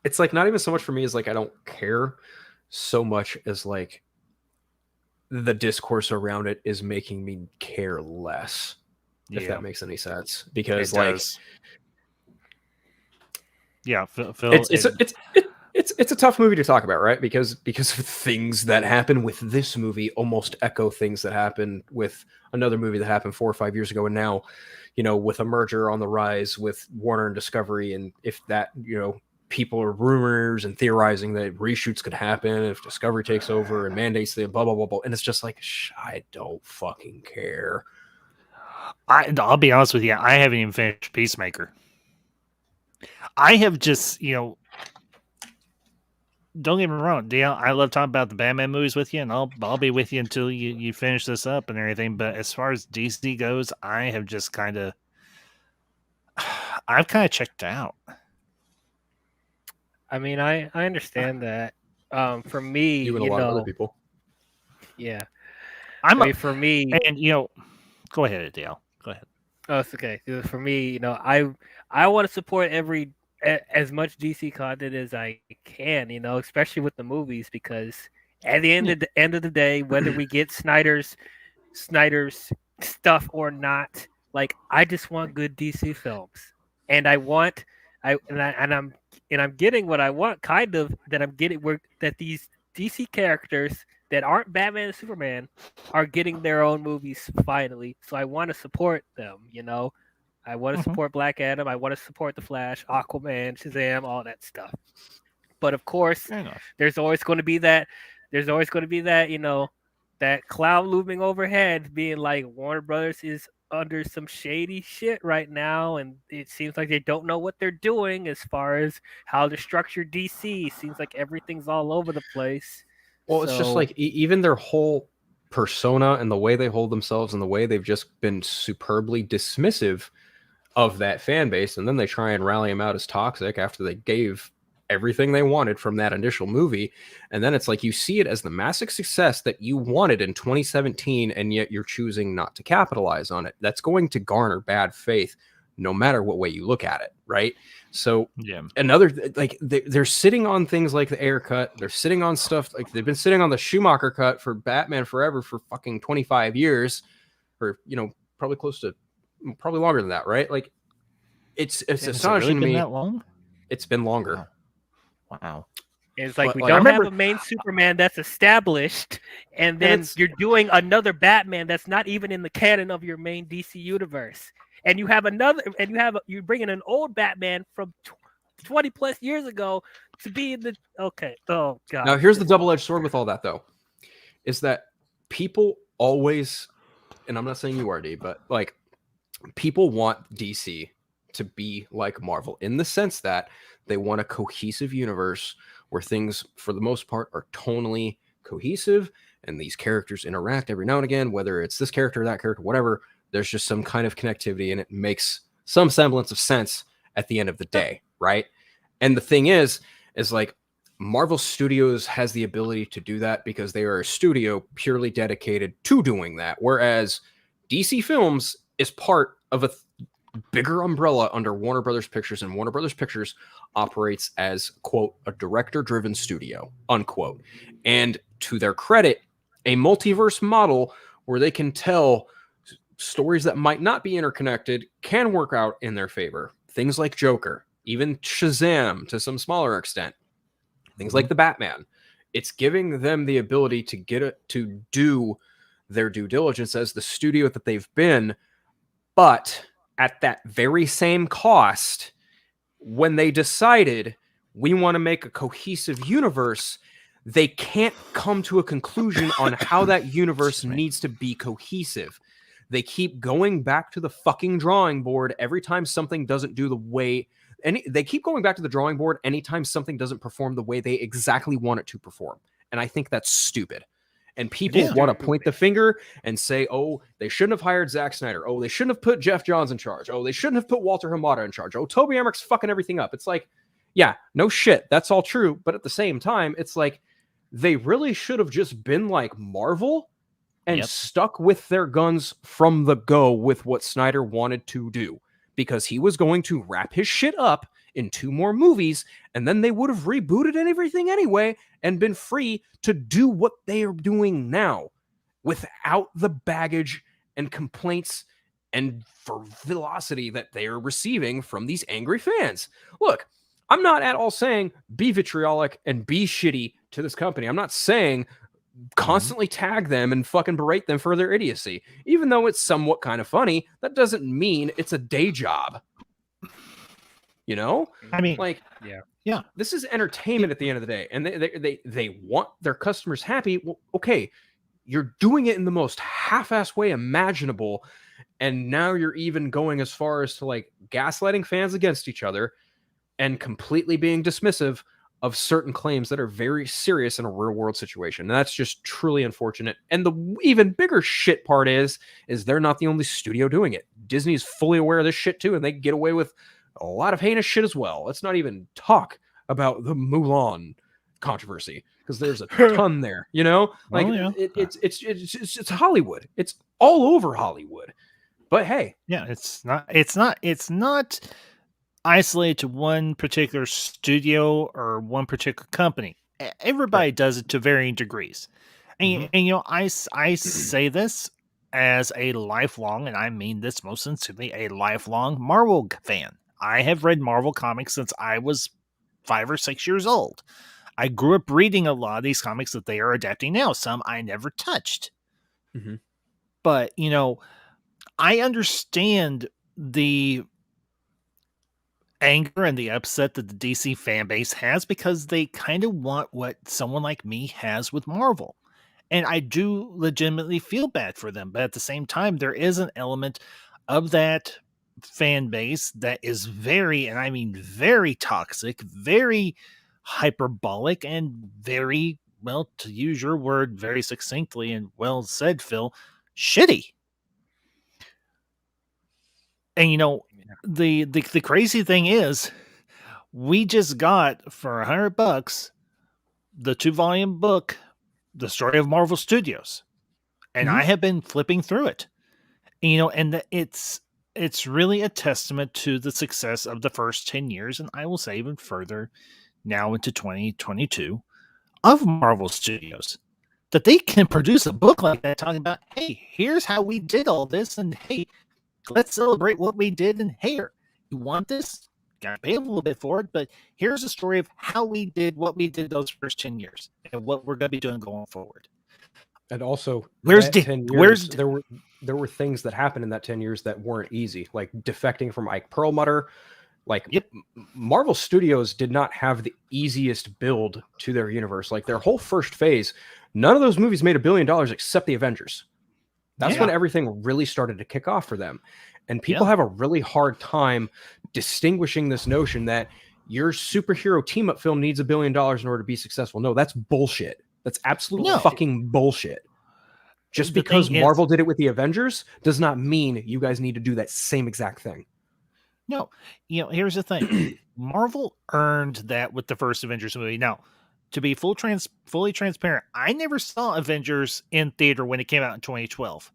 It's like not even so much for me as like I don't care so much as like the discourse around it is making me care less. If that makes any sense, because Phil, it's a tough movie to talk about, right? Because things that happen with this movie almost echo things that happened with another movie that happened 4 or 5 years ago, and now, with a merger on the rise with Warner and Discovery, and if that, people are rumors and theorizing that reshoots could happen if Discovery takes over and mandates the blah blah blah blah, and it's just like I don't fucking care. I'll be honest with you. I haven't even finished Peacemaker. I have just, don't get me wrong, DL. I love talking about the Batman movies with you, and I'll be with you until you finish this up and everything. But as far as DC goes, I have just I've kind of checked out. I mean, I understand that. For me, you and a lot of other people. Yeah, for me, and go ahead, Dale. Go ahead. Oh, it's okay. For me, I want to support as much DC content as I can, especially with the movies, because at the end of the day, whether we get Snyder's stuff or not, like I just want good DC films, and I'm getting what I want, kind of that I'm getting that these DC characters that aren't Batman and Superman are getting their own movies finally. So I want to support them, I want to support Black Adam. I want to support The Flash, Aquaman, Shazam, all that stuff. But of course, there's always going to be that, that cloud looming overhead being like Warner Brothers is under some shady shit right now. And it seems like they don't know what they're doing as far as how to structure DC. Seems like everything's all over the place. Well, it's just like even their whole persona and the way they hold themselves and the way they've just been superbly dismissive of that fan base. And then they try and rally them out as toxic after they gave everything they wanted from that initial movie. And then it's like you see it as the massive success that you wanted in 2017, and yet you're choosing not to capitalize on it. That's going to garner bad faith no matter what way you look at it, right? So another, like they're sitting on things like the Ayer cut. They're sitting on stuff like they've been sitting on the Schumacher cut for Batman Forever for fucking 25 years, or probably longer than that, right? Like it's astonishing to me. That long? It's been longer. Wow. It's like we don't have a main Superman that's established, and then you're doing another Batman that's not even in the canon of your main DC universe. And you have you're bringing an old Batman from 20 plus years ago to be in the oh god. Now here's the double-edged sword with all that though. is that people always, and I'm not saying you are, D, but like people want DC to be like Marvel in the sense that they want a cohesive universe where things, for the most part, are tonally cohesive and these characters interact every now and again, whether it's this character, that character, whatever. There's just some kind of connectivity and it makes some semblance of sense at the end of the day, right? And the thing is like Marvel Studios has the ability to do that because they are a studio purely dedicated to doing that, whereas DC Films is part of a bigger umbrella under Warner Brothers Pictures, and Warner Brothers Pictures operates as, quote, a director-driven studio, unquote. And to their credit, a multiverse model where they can tell stories that might not be interconnected can work out in their favor. Things like Joker, even Shazam to some smaller extent, things like the Batman. It's giving them the ability to to do their due diligence as the studio that they've been, but at that very same cost, when they decided we want to make a cohesive universe, they can't come to a conclusion on how that universe needs to be cohesive. They keep going back to the fucking drawing board every time something doesn't do the way... they keep going back to the drawing board anytime something doesn't perform the way they exactly want it to perform. And I think that's stupid. And people want to point the finger and say, oh, they shouldn't have hired Zack Snyder. Oh, they shouldn't have put Jeff Johns in charge. Oh, they shouldn't have put Walter Hamada in charge. Oh, Toby Emmerich's fucking everything up. It's like, yeah, no shit. That's all true. But at the same time, it's like they really should have just been like Marvel and stuck with their guns from the go with what Snyder wanted to do, because he was going to wrap his shit up in 2 more movies, and then they would have rebooted everything anyway and been free to do what they are doing now without the baggage and complaints and for velocity that they are receiving from these angry fans. Look, I'm not at all saying be vitriolic and be shitty to this company. I'm not saying constantly tag them and fucking berate them for their idiocy. Even though it's somewhat kind of funny, that doesn't mean it's a day job. You know? I mean, like, yeah. This is entertainment at the end of the day, and they want their customers happy. Well, okay, you're doing it in the most half-ass way imaginable, and now you're even going as far as to like gaslighting fans against each other and completely being dismissive of certain claims that are very serious in a real-world situation. And that's just truly unfortunate. And the even bigger shit part is they're not the only studio doing it. Disney's fully aware of this shit too, and they get away with a lot of heinous shit as well. Let's not even talk about the Mulan controversy, because there's a ton there, you know? Like, it's Hollywood. It's all over Hollywood. But hey. Yeah, it's not isolated to one particular studio or one particular company. Everybody does it to varying degrees. And, and you know, I say this as a lifelong, and I mean this most sincerely, a lifelong Marvel fan. I have read Marvel comics since I was 5 or 6 years old. I grew up reading a lot of these comics that they are adapting now. Some I never touched. But, you know, I understand the anger and the upset that the DC fan base has, because they kind of want what someone like me has with Marvel. And I do legitimately feel bad for them. But at the same time, there is an element of that fan base that is very, and I mean very toxic, very hyperbolic, and very, well, to use your word very succinctly and well said, Phil, shitty. And you know, the crazy thing is, we just got for $100 the 2-volume book, The Story of Marvel Studios, and I have been flipping through it. You know, and it's really a testament to the success of the first 10 years, and I will say even further now into 2022 of Marvel Studios, that they can produce a book like that talking about, hey, here's how we did all this, and hey, let's celebrate what we did, and hey, you want this? Gotta pay a little bit for it, but here's a story of how we did what we did those first 10 years and what we're going to be doing going forward. And also, there were things that happened in that 10 years that weren't easy, like defecting from Ike Perlmutter. Like, Marvel Studios did not have the easiest build to their universe. Like, their whole first phase, None of those movies made $1 billion except the Avengers. That's Yeah. when everything really started to kick off for them. And people Yeah. have a really hard time distinguishing this notion that your superhero team-up film needs $1 billion in order to be successful. No, that's bullshit. That's absolute No. fucking bullshit. Just The because thing is- Marvel did it with the Avengers does not mean you guys need to do that same exact thing. No, here's the thing. Marvel earned that with the first Avengers movie. Now, to be fully transparent, I never saw Avengers in theater when it came out in 2012.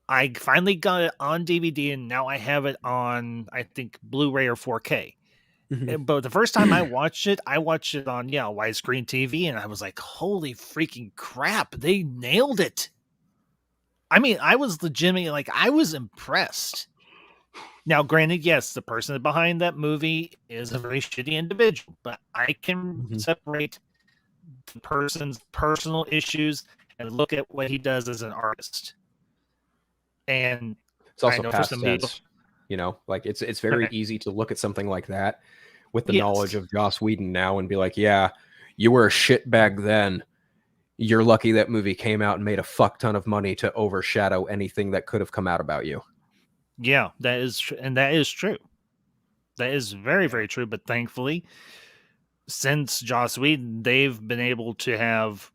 I finally got it on DVD, and now I have it on, I think, Blu-ray or 4K. But the first time I watched it on widescreen TV, and I was like, holy freaking crap, they nailed it. I mean, I was legitimately, like, I was impressed. Now, granted, yes, the person behind that movie is a very shitty individual, but I can separate the person's personal issues and look at what he does as an artist. And It's also I know for past some people, tense, like it's very easy to look at something like that with the Yes. knowledge of Joss Whedon now and be like, yeah, you were a shitbag then. You're lucky that movie came out and made a fuck ton of money to overshadow anything that could have come out about you. yeah, that is and that is true. That is very, very true. But thankfully, since Joss Whedon, they've been able to have,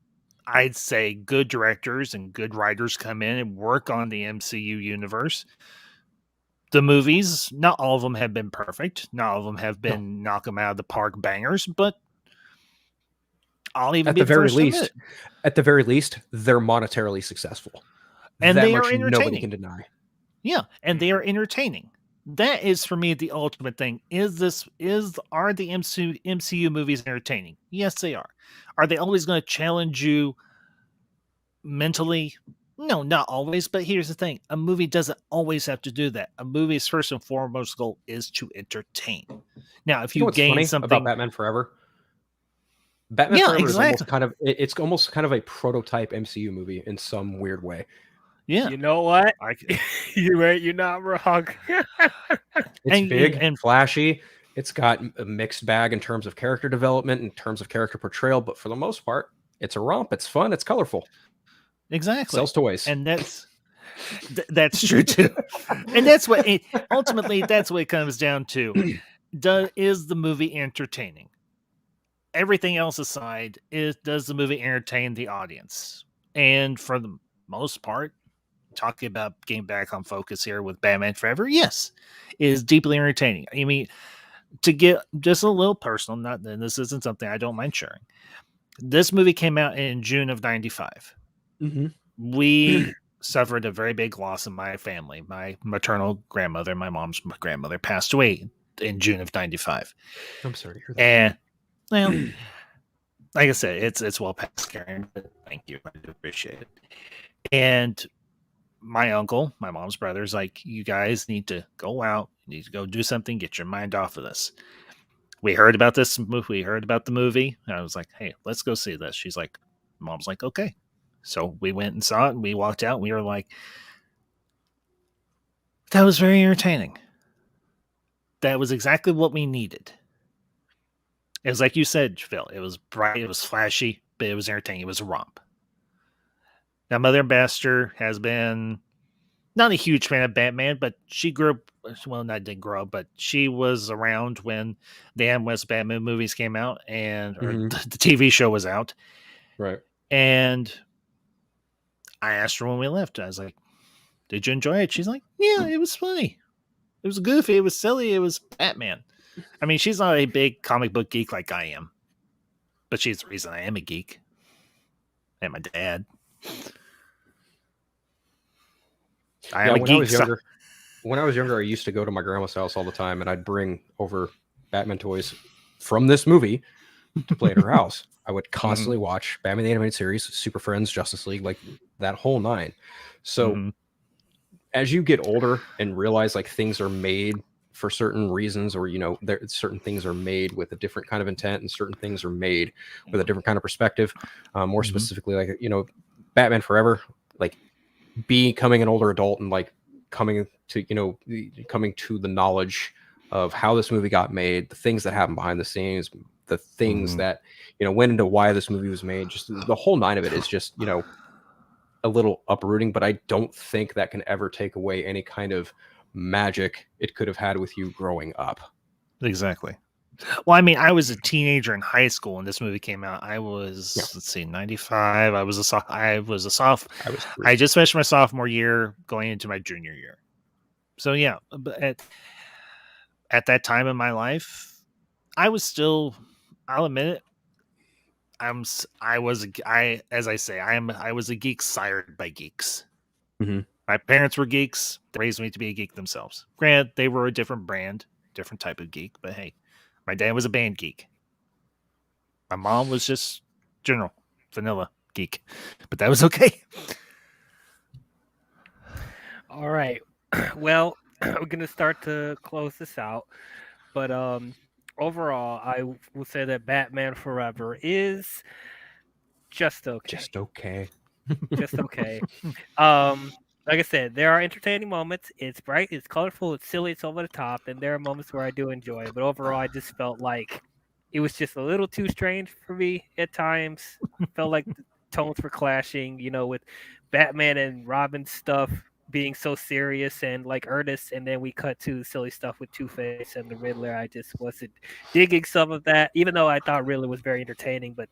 I'd say, good directors and good writers come in and work on the MCU universe. The movies, not all of them have been perfect. Not all of them have been knock them out of the park bangers, but I'll even At be the the very first to admit least, it. they're monetarily successful. And that they are much nobody entertaining. can deny. Yeah, and they are entertaining. That is for me the ultimate thing. Are the MCU movies entertaining? Yes, they are. Are they always going to challenge you mentally? No, not always. But here's the thing: a movie doesn't always have to do that. A movie's first and foremost goal is to entertain. Now, if You know you what's gain funny something about Batman Forever? Batman Yeah, Forever is exactly. it's almost kind of a prototype MCU movie in some weird way. Yeah, You know what? I, You're not wrong. It's And- big and- flashy. It's got a mixed bag in terms of character development, in terms of character portrayal, but for the most part, it's a romp. It's fun. It's colorful. exactly. Sells toys. And that's true too. And that's what ultimately that's what it comes down to. Is the movie entertaining? Everything else aside, does the movie entertain the audience? And for the most part, talking about getting back on focus here with Batman Forever, yes, it is deeply entertaining. I mean, to get just a little personal, this isn't something I don't mind sharing. This movie came out in June of '95. We suffered a very big loss in my family. My maternal grandmother, my mom's grandmother, passed away in June of '95. I'm sorry to hear that. And well, like I said, it's well past caring, but thank you. I do appreciate it. And my uncle, my mom's brother, is like, you guys need to go out, you need to go do something, get your mind off of this. We heard about this movie, we heard about the movie. And I was like, hey, let's go see this. She's like, mom's like, okay. So we went and saw it, and we walked out, and we were like, that was very entertaining. That was exactly what we needed. It was like you said, Phil. It was bright, it was flashy, but it was entertaining. It was a romp. Now, Mother Ambassador has been not a huge fan of Batman, but she grew up. Well, not didn't grow up, but she was around when the Adam West Batman movies came out, and or the TV show was out. Right. And I asked her when we left. I was like, "Did you enjoy it?" She's like, "Yeah, it was funny. It was goofy. It was silly. It was Batman." I mean, she's not a big comic book geek like I am, but she's the reason I am a geek. And my dad. When I was younger, I used to go to my grandma's house all the time, and I'd bring over Batman toys from this movie to play at her house. I would constantly watch Batman the Animated Series, Super Friends, Justice League, like that whole nine. So as you get older and realize like things are made for certain reasons, or certain things are made with a different kind of intent, and certain things are made with a different kind of perspective. More specifically, like Batman Forever, like becoming an older adult and like coming to the knowledge of how this movie got made, the things that happened behind the scenes, the things that went into why this movie was made. Just the whole nine of it is just a little uprooting. But I don't think that can ever take away any kind of magic it could have had with you growing up. Exactly. Well, I mean, I was a teenager in high school when this movie came out. I was, let's see, 95. I just finished my sophomore year going into my junior year. So yeah, but at that time in my life, I was still, I'll admit it, I was a geek sired by geeks. Mm-hmm. My parents were geeks. They raised me to be a geek themselves. Granted, they were a different brand, different type of geek, but hey, my dad was a band geek. My mom was just general vanilla geek, but that was okay. All right. Well, we're gonna start to close this out, but overall, I will say that Batman Forever is just okay. Just okay. Just okay. Like I said, there are entertaining moments. It's bright, it's colorful, it's silly, it's over the top, and there are moments where I do enjoy it. But overall, I just felt like it was just a little too strange for me at times. Felt like the tones were clashing, with Batman and Robin stuff being so serious and like earnest, and then we cut to silly stuff with Two-Face and the Riddler. I just wasn't digging some of that, even though I thought Riddler was very entertaining. But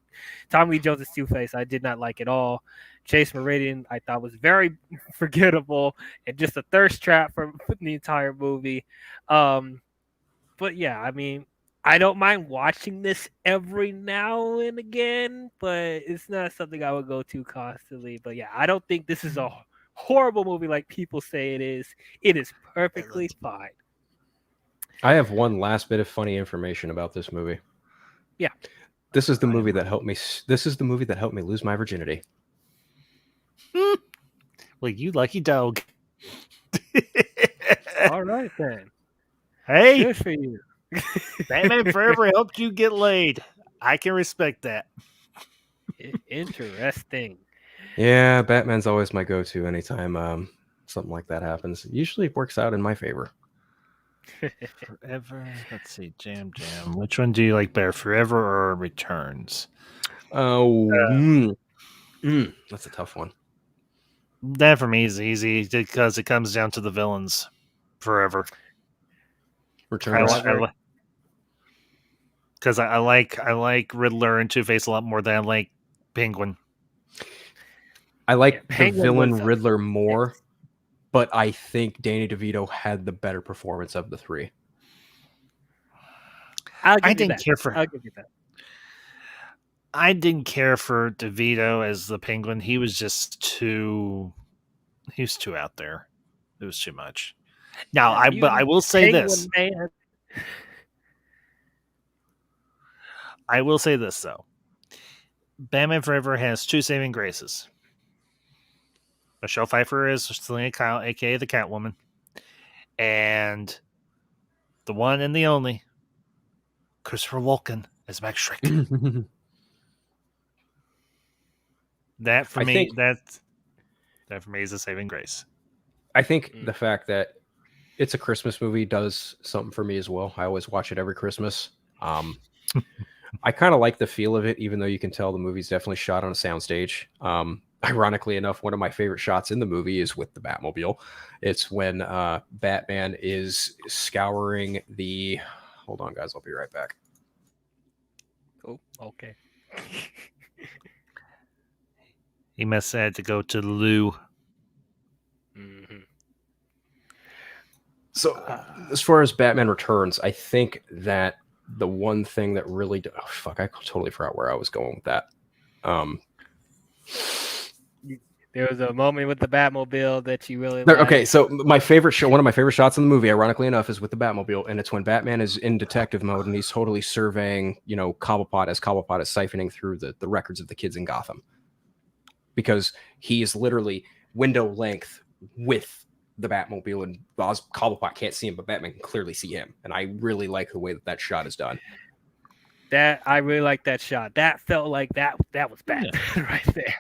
Tommy Lee Jones' Two-Face, I did not like at all. Chase Meridian, I thought was very forgettable and just a thirst trap for the entire movie. But yeah, I mean, I don't mind watching this every now and again, but it's not something I would go to constantly. But yeah, I don't think this is a horrible movie like people say it is. It is perfectly fine. I have one last bit of funny information about this movie. Yeah. This is the movie that helped me. This is the movie that helped me lose my virginity. Well, you lucky dog. All right then. Hey, Good for you. Batman Forever helped you get laid. I can respect that. Interesting. Yeah, Batman's always my go-to anytime something like that happens. Usually it works out in my favor. Forever. Let's see. Jam. Which one do you like better, Forever or Returns? Oh, that's a tough one. That for me is easy because it comes down to the villains. Forever. Returns. Because I like Riddler and Two-Face a lot more than I like Penguin. I like the villain Riddler more, but I think Danny DeVito had the better performance of the three. I'll give you that. I didn't care for DeVito as the Penguin. He was just too out there. It was too much. Now, I will say this. Man. I will say this though. Batman Forever has two saving graces. Michelle Pfeiffer is Selena Kyle, aka the Catwoman, and the one and the only Christopher Walken as Max Schreck. That for me is a saving grace. I think the fact that it's a Christmas movie does something for me as well. I always watch it every Christmas. I kind of like the feel of it, even though you can tell the movie's definitely shot on a soundstage. Ironically enough, one of my favorite shots in the movie is with the Batmobile. It's when Batman is scouring the... Hold on, guys. I'll be right back. Oh, okay. He must have had to go to the loo. Mm-hmm. So, as far as Batman Returns, I think that the one thing that really... Oh, fuck, I totally forgot where I was going with that. There was a moment with the Batmobile that you really liked. Okay, so my favorite show, one of my favorite shots in the movie, ironically enough, is with the Batmobile, and it's when Batman is in detective mode and he's totally surveying, Cobblepot as siphoning through the records of the kids in Gotham. Because he is literally window length with the Batmobile, and Cobblepot can't see him, but Batman can clearly see him. And I really like the way that shot is done. I really like that shot. That felt like that was Batman right there.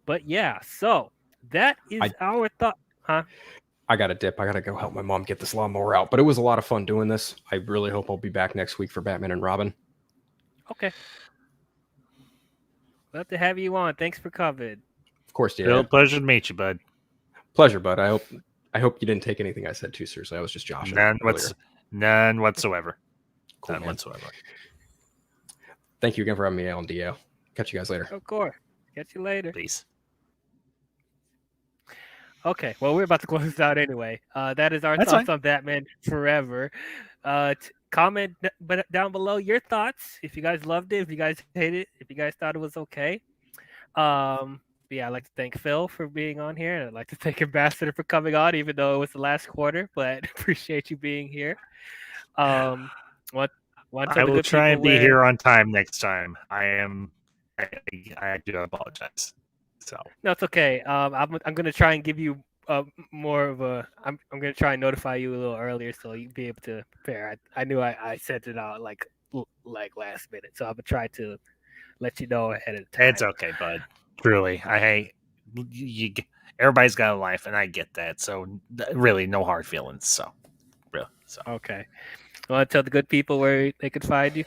But yeah, so that is our thought, huh? I got to dip. I got to go help my mom get this lawnmower out. But it was a lot of fun doing this. I really hope I'll be back next week for Batman and Robin. Okay. Love to have you on. Thanks for coming. Of course, yeah. Real pleasure to meet you, bud. Pleasure, bud. I hope you didn't take anything I said too seriously. I was just joshing. None whatsoever. Cool, None man. whatsoever. Thank you again for having me on DL. Catch you guys later. Of course. Catch you later. Please. Okay, well, we're about to close this out anyway. That is our That's thoughts fine. on Batman Forever. Comment down below your thoughts. If you guys loved it, if you guys hated it, if you guys thought it was okay. Yeah, I'd like to thank Phil for being on here, and I'd like to thank Ambassador for coming on, even though it was the last quarter. But appreciate you being here. I will try and be here on time next time. I do apologize. So no, it's okay. I'm gonna try and give you more of a. I'm gonna try and notify you a little earlier so you'll be able to prepare. I knew I sent it out like last minute, so I'm gonna try to let you know ahead of time. it's okay, bud. Truly, I hate you. Everybody's got a life, and I get that. So really, no hard feelings. So really, so Okay. You want to tell the good people where they could find you?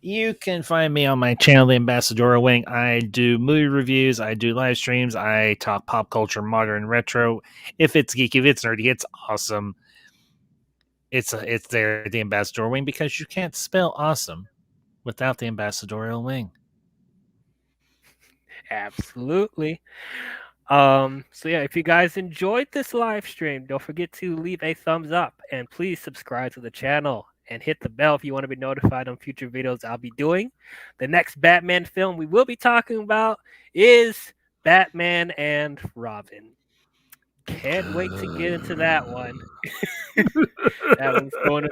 you can find me on my channel, the Ambassadorial Wing. I do movie reviews. I do live streams. I talk pop culture, modern, retro. If it's geeky, if it's nerdy, it's awesome. It's there, the Ambassador Wing, because you can't spell awesome without the Ambassadorial Wing. Absolutely. So yeah, if you guys enjoyed this live stream, don't forget to leave a thumbs up and please subscribe to the channel and hit the bell if you want to be notified on future videos I'll be doing. The next Batman film we will be talking about is Batman and Robin. Can't wait to get into that one. That one's going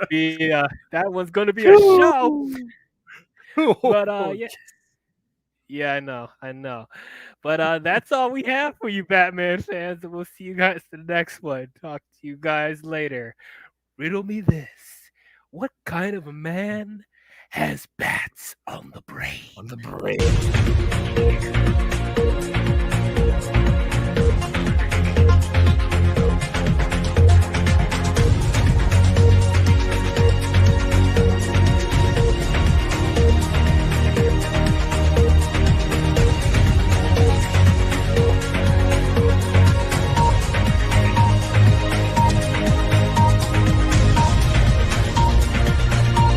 to be a show. But yeah, I know. But that's all we have for you, Batman fans, and we'll see you guys in the next one. Talk to you guys later. Riddle me this: what kind of a man has bats on the brain? On the brain.